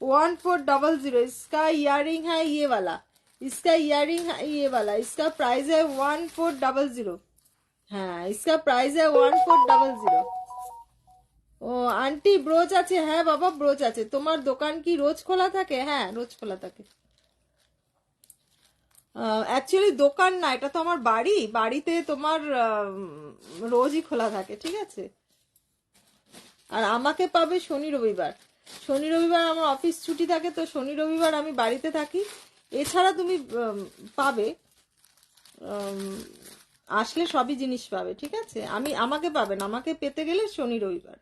1400। इसका इयररिंग है ये वाला, इसका इयररिंग है ये वाला। इसका प्राइस है 1400। हाँ इसका प्राइस है 1400। ও আন্টি ব্রোচ আছে? হ্যাঁ বাবা ব্রোচ আছে। তোমার দোকান কি রোজ খোলা থাকে? হ্যাঁ রোজ খোলা থাকে। অ্যাকচুয়ালি দোকান না, এটা তো আমার বাড়ি। বাড়িতে তোমার রোজই খোলা থাকে, ঠিক আছে? আর আমাকে পাবে শনি রবিবার। শনি রবিবার আমার অফিস ছুটি থাকে, তো শনি রবিবার আমি বাড়িতে থাকি। এছাড়া তুমি পাবে, আসলে সবই জিনিস পাবে, ঠিক আছে? আমাকে পাবেন, আমাকে পেতে গেলে শনি রবিবার।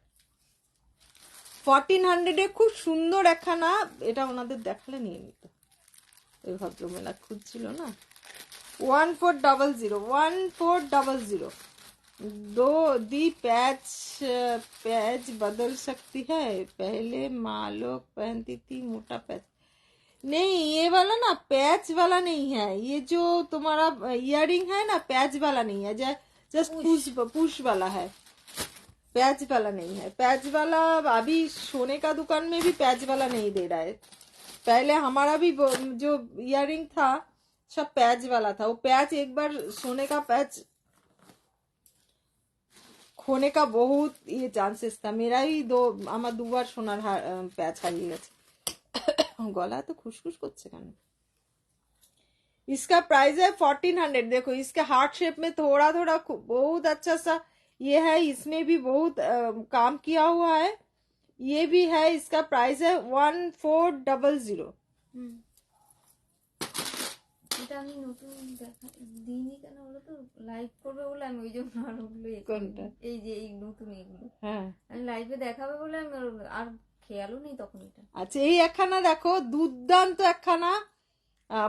1400 খুব সুন্দর একখানা, এটা ওনাদের দেখালে নিয়ে নিত। ওই ভদ্রমেলা খুঁজছিল না। 1400 1400। दो दी पैच बदल सकती है, पहले माँ लोग पहनती थी मोटा पैच। नहीं ये वाला ना पैच वाला नहीं है, ये जो तुम्हारा इयररिंग है ना पैच वाला नहीं है, जस्ट पुश वाला है, पैच वाला नहीं है। पैच वाला अभी सोने का दुकान में भी पैच वाला नहीं दे रहा है। पहले हमारा भी जो इयररिंग था सब पैच वाला था। वो पैच एक बार सोने का पैच खोने का बहुत ये चांसेस था। मेरा ही আমার দুবার সোনার প্যাচ হারিয়ে গেছে। গলা তো খুশখুশ করছে কেন? इसका प्राइस है 1400। देखो इसके हार्ट शेप में थोड़ा थोड़ा बहुत अच्छा सा ये है, इसमें भी बहुत काम किया हुआ है। ये भी है। इसका प्राइस है 1400। এটা আমি নতুন দেখা দিইনি কেন বলো তো, লাইভ করবে বলে আমি ওই জন্য আর ওগুলো কোনটা? এই যে এই নতুন এগুলো হ্যাঁ আমি লাইভে দেখাবে বলে আমি আর খেয়ালও নেই তখন এটা। আচ্ছা এই একখানা দেখো, দুর্দান্ত একখানা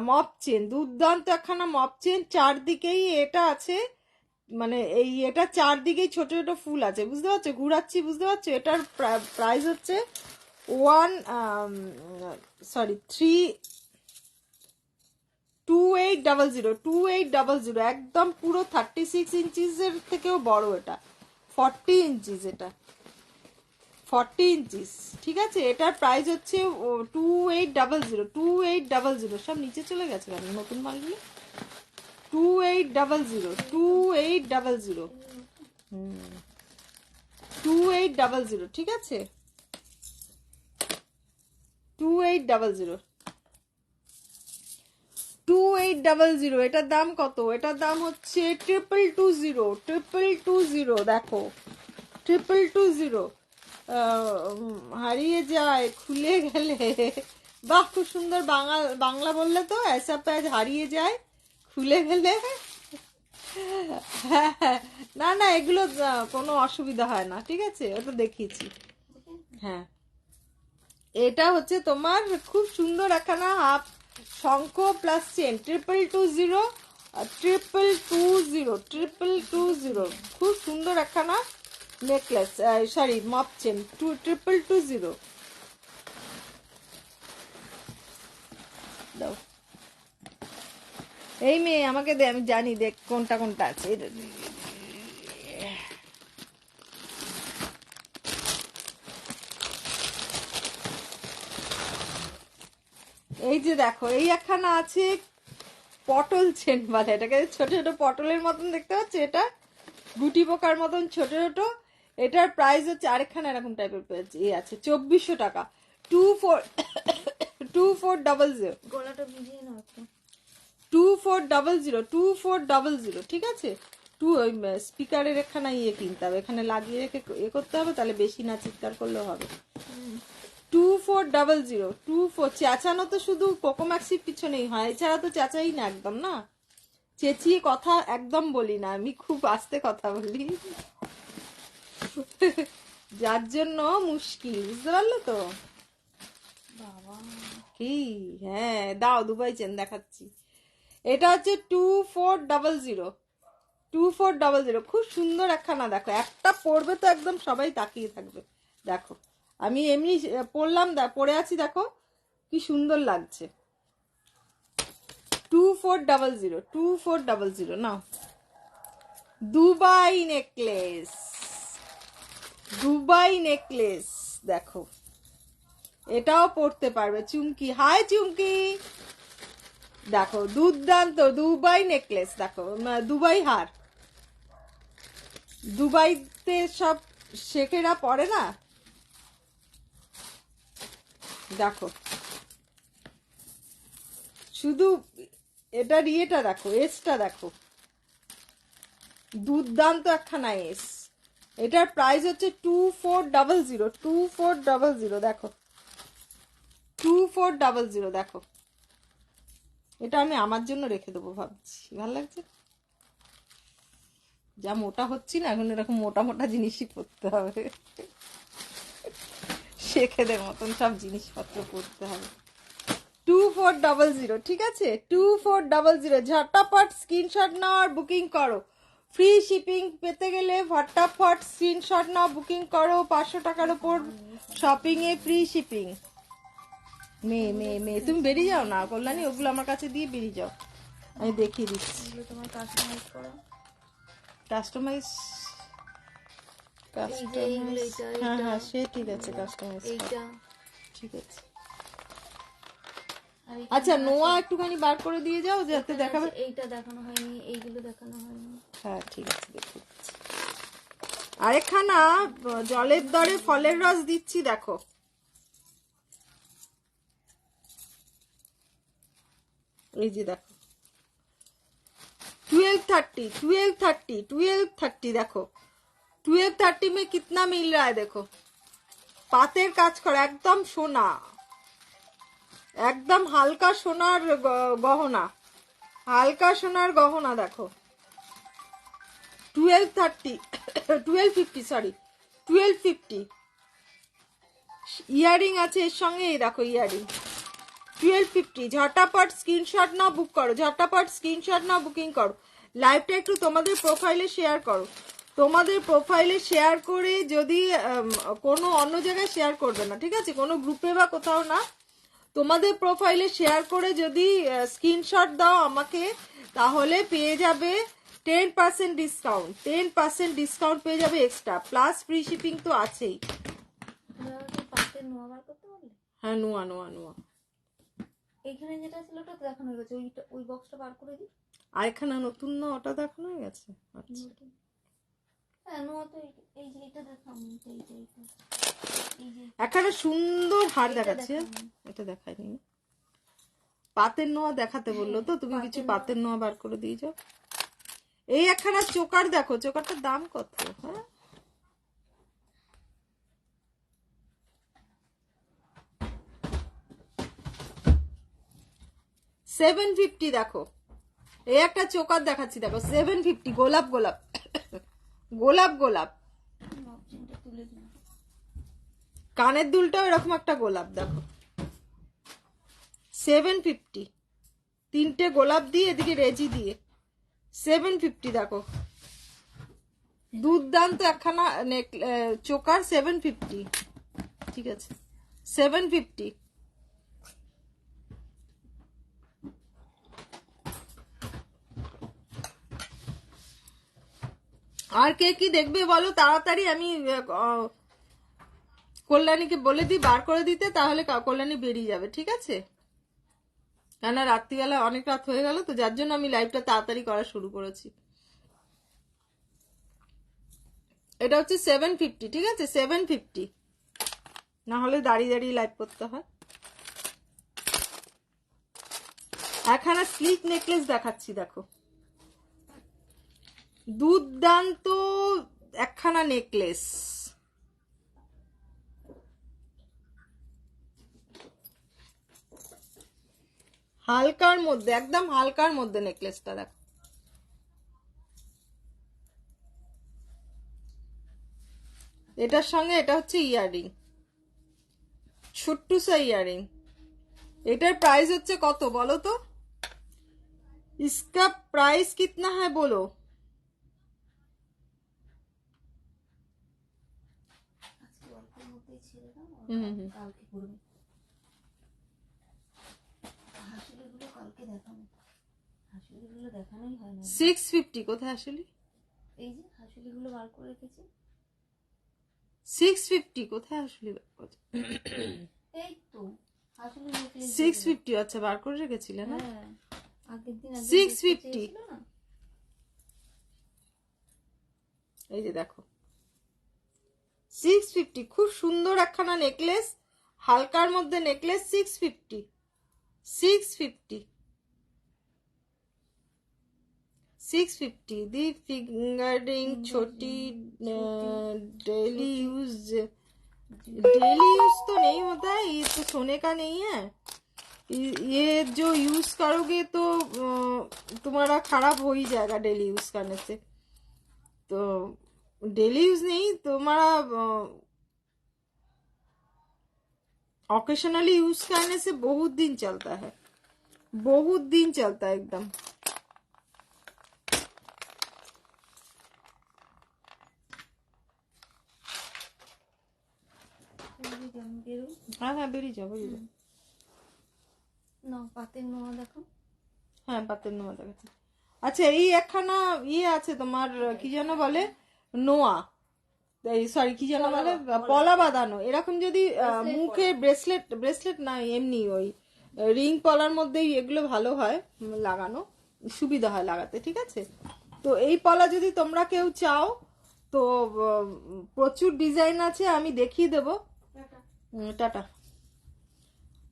মপ চেন, দুর্দান্ত একখানা মপ চেন। চারদিকেই এটা আছে, মানে এই এটা চারদিকেই ছোট ছোট ফুল আছে, বুঝতে পারছো? ঘুরাচ্ছি, বুঝতে পারছো? এটার প্রাইস হচ্ছে 2800। একদম পুরো 36 ইঞ্চিসের থেকেও বড় এটা, 40 ইঞ্চিস। এটা 40 ইঞ্চিস, ঠিক আছে? এটার প্রাইস হচ্ছে 2800। সব নিচে চলে গেছে কেন নতুন মালগুলো? 2800। 2800, ঠিক আছে? 2800। এটার দাম কত? এটার দাম হচ্ছে 2220। দেখো 2220। হারিয়ে যায় খুলে গেলে। বাহ খুব সুন্দর বাংলা বললে তো। ऐसा पैच হারিয়ে যায় খুলে গেলে। না না এগুলো কোনো অসুবিধা হয় না, ঠিক আছে? ওটা দেখিয়েছি। হ্যাঁ এটা হচ্ছে তোমার খুব সুন্দর একখানা হাফ শঙ্খ প্লাস চেন 2220। খুব সুন্দর একখানা নেকলেস, সরি মপ চেন 2220। দাও এই মেয়ে আমাকে দে, আমি জানি দেখ কোনটা কোনটা আছে। এই যে দেখো এই একখানা আছে পটল চেন বলে এটাকে, ছোট ছোট পটলের মতন দেখতে পাচ্ছ, এটা গুটি পোকার মতন ছোট ছোট। এটার প্রাইস হচ্ছে আরেকখানা এরকম টাইপের আছে 2400 টাকা। 2400 2400 গলাটা ভিজিয়ে নাও একটু। 2400 ঠিক আছে। ওই স্পিকারের এখানে ইয়ে কিনতে হবে, এখানে লাগিয়ে রেখে ইয়ে করতে হবে, তাহলে বেশি না চিৎকার করলেও হবে। 2400 চেঁচানো তো শুধু কোকোম্যাক্সির পিছনেই হয়, এছাড়া তো চেঁচাই না একদম, না চেঁচিয়ে কথা একদম বলি না, আমি খুব আস্তে কথা বলি যার জন্য মুশকিল, বুঝতে পারলে তো। বাবা কি, হ্যাঁ দাও, দুবাই চেন দেখাচ্ছি। এটা হচ্ছে 2400 খুব সুন্দর একখানা, দেখো একটা পরবে তো একদম সবাই তাকিয়ে থাকবে। দেখো আমি এমনি পরলাম, পরে আছি, দেখো কি সুন্দর লাগছে। 2400 নাও। দুবাই নেকলেস দেখো, এটাও পরতে পারবে চুমকি। হাই চুমকি, দেখো দুর্দান্ত দুবাই নেকলেস, দেখো দুবাই হার, দুবাইতে সব শেখেরা পরে না, দেখো শুধু এটার ইয়েটা দেখো, এসটা দেখো, দুর্দান্ত একখানা এস। এটার প্রাইস হচ্ছে 2400 দেখো, 2400 দেখো। এটা আমি আমার জন্য রেখে দেবো ভাবছি, ভালো লাগছে। যা মোটা হচ্ছি না এখন, এরকম মোটা মোটা জিনিসই পরতে হবে, শেখেদের মতন সব জিনিসপত্র পরতে হবে। 2400 ঠিক আছে, 2400 ঝটাপট স্ক্রিনশট নাও আর বুকিং করো। ফ্রি শিপিং পেতে গেলে ফটাফট স্ক্রিনশট নাও, বুকিং করো। 500 টাকার উপর শপিং এ ফ্রি শিপিং। মেয়ে তুমি বেরিয়ে যাও না কল্যাণী, ওগুলো আমার কাছে দিয়ে বেরিয়ে যাও, আমি দেখিয়ে দিচ্ছি। এগুলো তোমার কাস্টমাইজ করা, কাস্টমাইজ, এই যে এইগুলো, এটা হ্যাঁ হ্যাঁ সে ঠিক আছে, কাস্টমাইজ এইটা, ঠিক আছে। আর আচ্ছা নোয়া একটুখানি বার করে দিয়ে যাও যাতে দেখাবে। এইটা দেখানো হয়নি, এইগুলো দেখানো হয়নি। হ্যাঁ ঠিক আছে, দেখো আরেকখানা জলের দরে ফলের রস দিচ্ছি, দেখো এই যে দেখো 1230 দেখো 1230 में कितना मिल रहा है देखो, পাতের কাজ করা, একদম সোনা, একদম হালকা সোনার গহনা, হালকা সোনার গহনা দেখো। 1250 সরি 1250 ইয়ারিং আছে এর সঙ্গে, এই দেখো ইয়ারিং 1250। ঝটাপট স্ক্রিনশট নাও, বুক করো, ঝটাপট স্ক্রিনশট নাও, বুকিং করো। লাইভটা একটু তোমাদের প্রোফাইলে শেয়ার করো, তোমাদের প্রোফাইলে শেয়ার করে, যদি কোনো অন্য জায়গায় শেয়ার করবে না, ঠিক আছে, কোনো গ্রুপে বা কোথাও না, তোমাদের প্রোফাইলে শেয়ার করে যদি স্ক্রিনশট দাও আমাকে, তাহলে পেয়ে যাবে 10% ডিসকাউন্ট, 10% ডিসকাউন্ট পেয়ে যাবে এক্সট্রা, প্লাস ফ্রি শিপিং তো আছেই। পাতের নোয়া বার করতে পারলে? হ্যাঁ নোয়া এইখানে যেটা ছিল ওটা দেখানো হয়ে গেছে, ওই বক্সটা বার করে দিই। আর এখানে নতুন না, ওটা দেখানো হয়ে গেছে। আচ্ছা হ্যাঁ নোয়া তো এই যে এটা দেখানো, এই যে এখানে সুন্দর হার দেখাচ্ছে, এটা দেখায়নি, পাতের নোয়া দেখাতে বললো তো, তুমি কিছু পাতের নোয়া বার করে দিয়ে যাও। এই একখানা চোকার দেখো, চোকারটার দাম কত? হ্যাঁ 750 দেখো, এই একটা চোকার দেখাচ্ছি দেখো 750, গোলাপ তুলে দিন। কানের দুলটাও এরকম একটা গোলাপ দেখো, 750, তিনটে গোলাপ দিয়ে এদিকে রেজি দিয়ে 750 দেখো, দুর্দান্ত একখানা চোকার 750, ঠিক আছে 750। আর কে কি দেখবে বলো তাড়াতাড়ি, আমি কল্যাণীকে বলে দিই বার করে দিতে, তাহলে কল্যাণী বেরিয়ে যাবে, ঠিক আছে, কেননা রাত্রিবেলা অনেক রাত হয়ে গেল তো, যার জন্য আমি লাইভটা তাড়াতাড়ি করা শুরু করেছি। এটা হচ্ছে 750, ঠিক আছে 750, না হলে দাঁড়িয়ে দাঁড়িয়ে লাইভ করতে হয়। একখানা স্লিক নেকলেস দেখাচ্ছি, দেখো দুর্দান্ত একখানা নেকলেস, হালকার মধ্যে, একদম হালকার মধ্যে নেকলেসটা দেখো। এটার সঙ্গে এটা হচ্ছে ইয়াররিং, ছোট্ট সা ইয়াররিং। এটার প্রাইস হচ্ছে কত বলো তো? इसका प्राइस कितना है बोलो? কালকে করবে, হাসুলিগুলো কালকে দেখাবো, হাসুলিগুলো দেখানোই হয় না। 650 কোথায় আসলে? এই যে হাসুলিগুলো বার করে রেখেছি। 650 কোথায় আসলে? এই তো হাসুলি নেকলেস 650, আচ্ছা বার করে রেখেছিলে না? হ্যাঁ, আগের দিন 650, এই যে দেখো 650, খুব সুন্দর একখানা নেকলেস, হালকার মধ্যে নেকলেস। 650, 650, 650 দি ফিঙ্গারিং छोटी डेली यूज, डेली यूज तो नहीं होता है ये, तो सोने का नहीं है ये, जो यूज करोगे तो तुम्हारा खराब हो ही जाएगा डेली यूज करने से। तो डेली यूज नहीं, तुम्हारा ऑकेशनली यूज करने से बहुत दिन चलता है, बहुत दिन चलता है एकदम। हाँ हाँ बेरिয়ে যাও, বেরিয়ে যাও। না পাতের নোয়া দেখো। হ্যাঁ পাতের নোয়া দেখাচ্ছি। আচ্ছা এই একখানা ইয়ে আছে তোমার, কি যেন বলে, নোয়া, সরি কি যেন বলে, পলা বাঁধানো, এরকম যদি মুখে ব্রেসলেট, ব্রেসলেট না এমনি ওই রিং পলার মধ্যেই এগুলো ভালো হয় লাগানো, সুবিধা হয় লাগাতে, ঠিক আছে? তো এই পলা যদি তোমরা কেউ চাও তো প্রচুর ডিজাইন আছে, আমি দেখিয়ে দেবো। টাটা।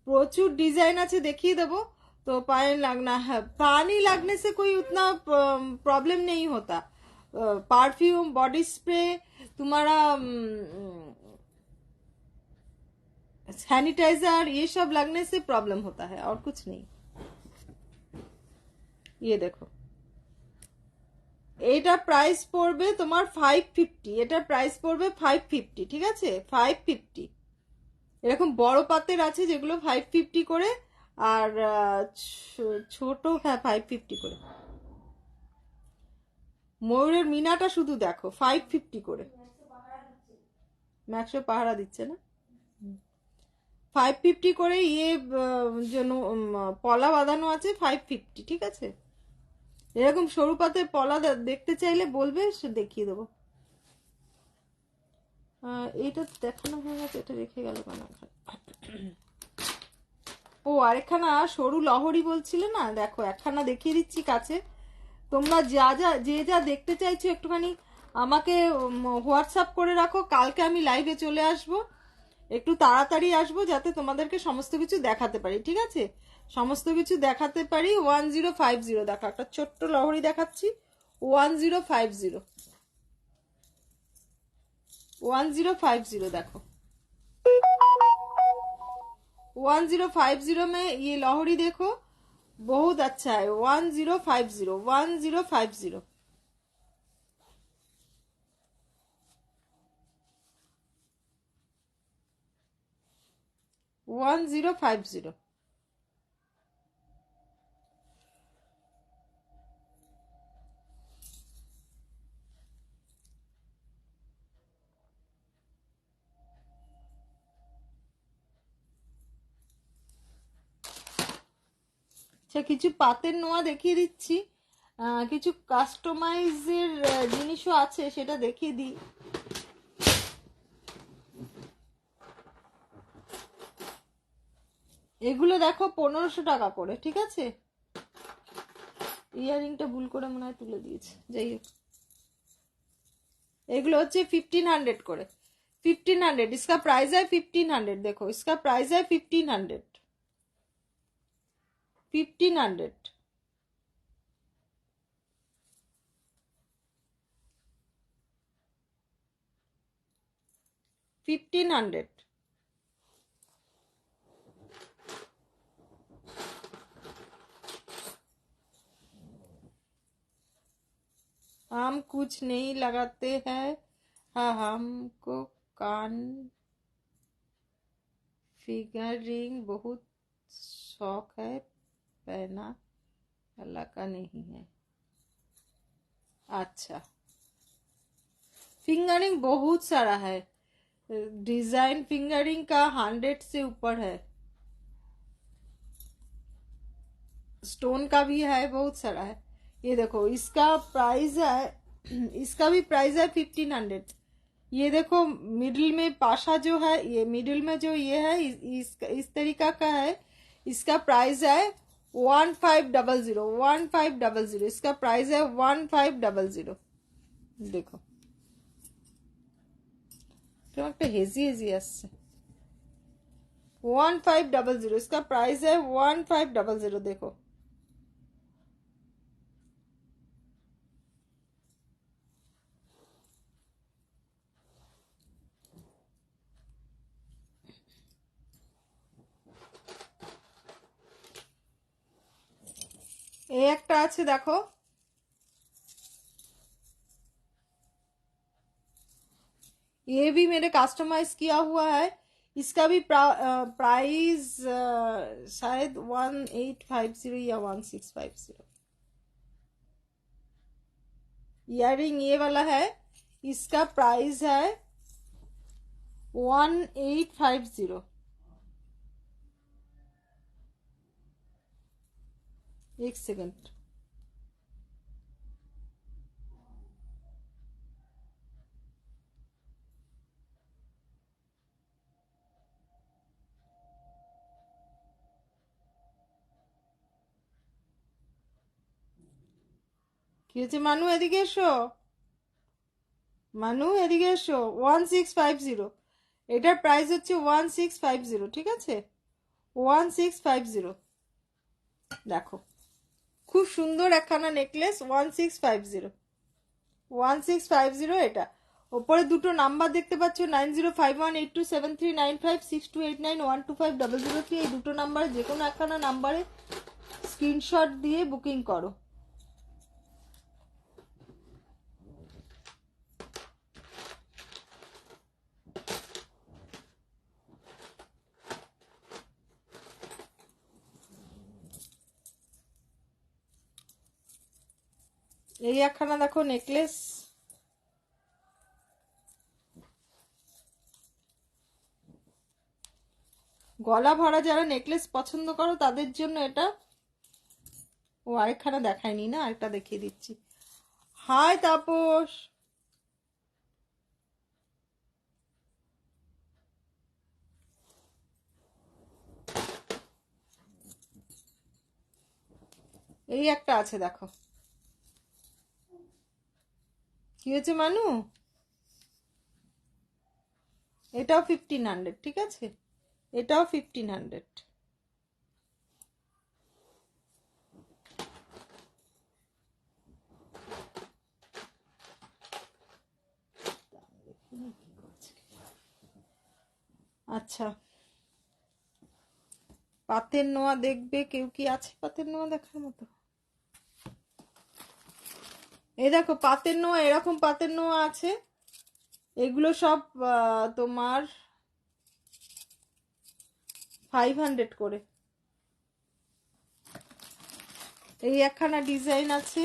प्रचुर डिजाइन আছে দেখিয়ে দেবো। तो पानी लगना है, पानी लगने से कोई उतना प्रॉब्लम नहीं होता। परफ्यूम, बॉडी स्प्रे, तुम्हारा सैनिटाइजर, ये सब लगने से प्रॉब्लम होता है और कुछ नहीं। ये देखो এটার প্রাইস পড়বে তোমার 550, এটার প্রাইস পড়বে 550, ঠিক আছে? 550। এরকম বড় পাতের আছে যেগুলো 550 করে, আর ছোট হ্যাঁ 550 করে। ময়ূরের মিনাটা শুধু দেখো 550 করে, ম্যাক্সো পাহারা দিচ্ছে না, 550 করে। ইয়ে জন্য পলা বাঁধানো আছে 550, ঠিক আছে? এরকম সরু পাতের পলা দেখতে চাইলে বলবে, সে দেখিয়ে দেবো। এইটা দেখানো হয়ে গেছে, এটা রেখে গেল কেন? ও আরেকখানা সরু লহরি বলছিলে না, দেখো একখানা দেখিয়ে দিচ্ছি কাছে। তোমরা যে যা দেখতে চাইছো একটুখানি আমাকে হোয়াটসঅ্যাপ করে রাখো, কালকে আমি লাইভে চলে আসব, একটু তাড়াতাড়ি আসবো যাতে তোমাদেরকে সমস্ত কিছু দেখাতে পারি, ঠিক আছে? সমস্ত কিছু দেখাতে পারি। 1050 দেখো, একটা ছোট্ট লহরি দেখাচ্ছি, 1050, 1050 देखो। 1050 में ये लाहौरी देखो, बहुत अच्छा है। 1050, 1050, 1050। কিছু পাতের নোয়া দেখিয়ে দিচ্ছি, কিছু কাস্টমাইজের জিনিসও আছে, সেটা দেখিয়ে দিই। এগুলো দেখো 1500 টাকা করে, ঠিক আছে? ইয়ারিংটা ভুল করে মনে হয় তুলে দিয়েছে, যাই হোক। এগুলো হচ্ছে 1500 করে, 1500। इसका प्राइस है 1500, देखो इसका प्राइस है 1500, 1500 1500 हम कुछ नहीं लगाते हैं, हाँ हमको कान फिगरिंग बहुत शौक है, पहना अल्लाह का नहीं है। अच्छा, फिंगरिंग बहुत सारा है, डिजाइन फिंगरिंग का 100 से ऊपर है, स्टोन का भी है, बहुत सारा है। ये देखो इसका प्राइस है, इसका भी प्राइस है 1500। ये देखो मिडिल में पाशा जो है, ये मिडिल में जो ये है इस तरीका का है, इसका प्राइस है 1500 1500, इसका प्राइस है 1500। देखो तो একটা হেজি হেজি আসছে, 1500, इसका प्राइस है 1500। देखो এই একটা আছে দেখো, ये भी मेरे कस्टमाइज किया हुआ है, इसका भी प्राइस शायद 1850 या 1650। इयररिंग ये वाला है, इसका प्राइस है 1850। एक सेकंड, কি হয়েছে মানু, এদিকে এসো, মানু এদিকে এসো। 1650, এটার প্রাইস হচ্ছে 1650, ঠিক আছে 1650। দেখো খুব সুন্দর একখানা নেকলেস, 1650 1650। এটা ওপরে দুটো নাম্বার দেখতে পাচ্ছ, 90518273956289125003। এই দুটো নাম্বারে যে কোনো একখানা নাম্বারে স্ক্রিনশট দিয়ে বুকিং করো। এই একখানা দেখো নেকলেস, গলা ভরা যারা নেকলেস পছন্দ করো তাদের জন্য এটা। ও আরেকখানা দেখায়নি না, আরেকটা দেখিয়ে দিচ্ছি। হাই তাপস, এই একটা আছে দেখো, কি হয়েছে মানু, এটাও 1500, ঠিক আছে এটাও 1500। আচ্ছা, পাতের নোয়া দেখবে কেউ কি আছে পাতের নোয়া দেখার মতো? এই দেখো পাতের নোয়া, এরকম পাতের নোয়া আছে, এগুলো সব তোমার 500 করে। এই একখানা ডিজাইন আছে,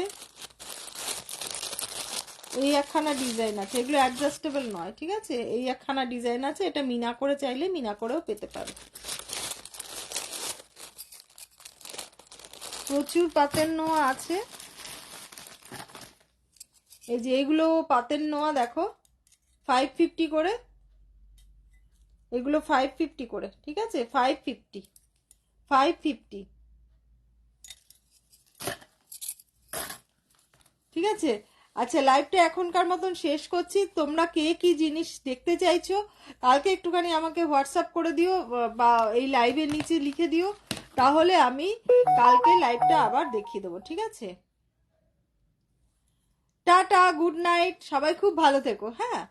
এই একখানা ডিজাইন আছে, এগুলো অ্যাডজাস্টেবল নয়, ঠিক আছে এই একখানা ডিজাইন আছে, এটা মিনা করে চাইলে মিনা করেও পেতে পারো। প্রচুর পাতের নোয়া আছে, এই যে এগুলো পাতের নোয়া দেখো 550 করে, এগুলো 550 করে, ঠিক আছে 550 550, ঠিক আছে। আচ্ছা লাইভটা এখনকার মতন শেষ করছি। তোমরা কে কি জিনিস দেখতে চাইছো কালকে একটুখানি আমাকে হোয়াটসঅ্যাপ করে দিও, বা এই লাইভের নিচে লিখে দিও, তাহলে আমি কালকে লাইভটা আবার দেখিয়ে দেবো, ঠিক আছে? টাটা, গুড নাইট, সবাই খুব ভালো থেকো, হ্যাঁ।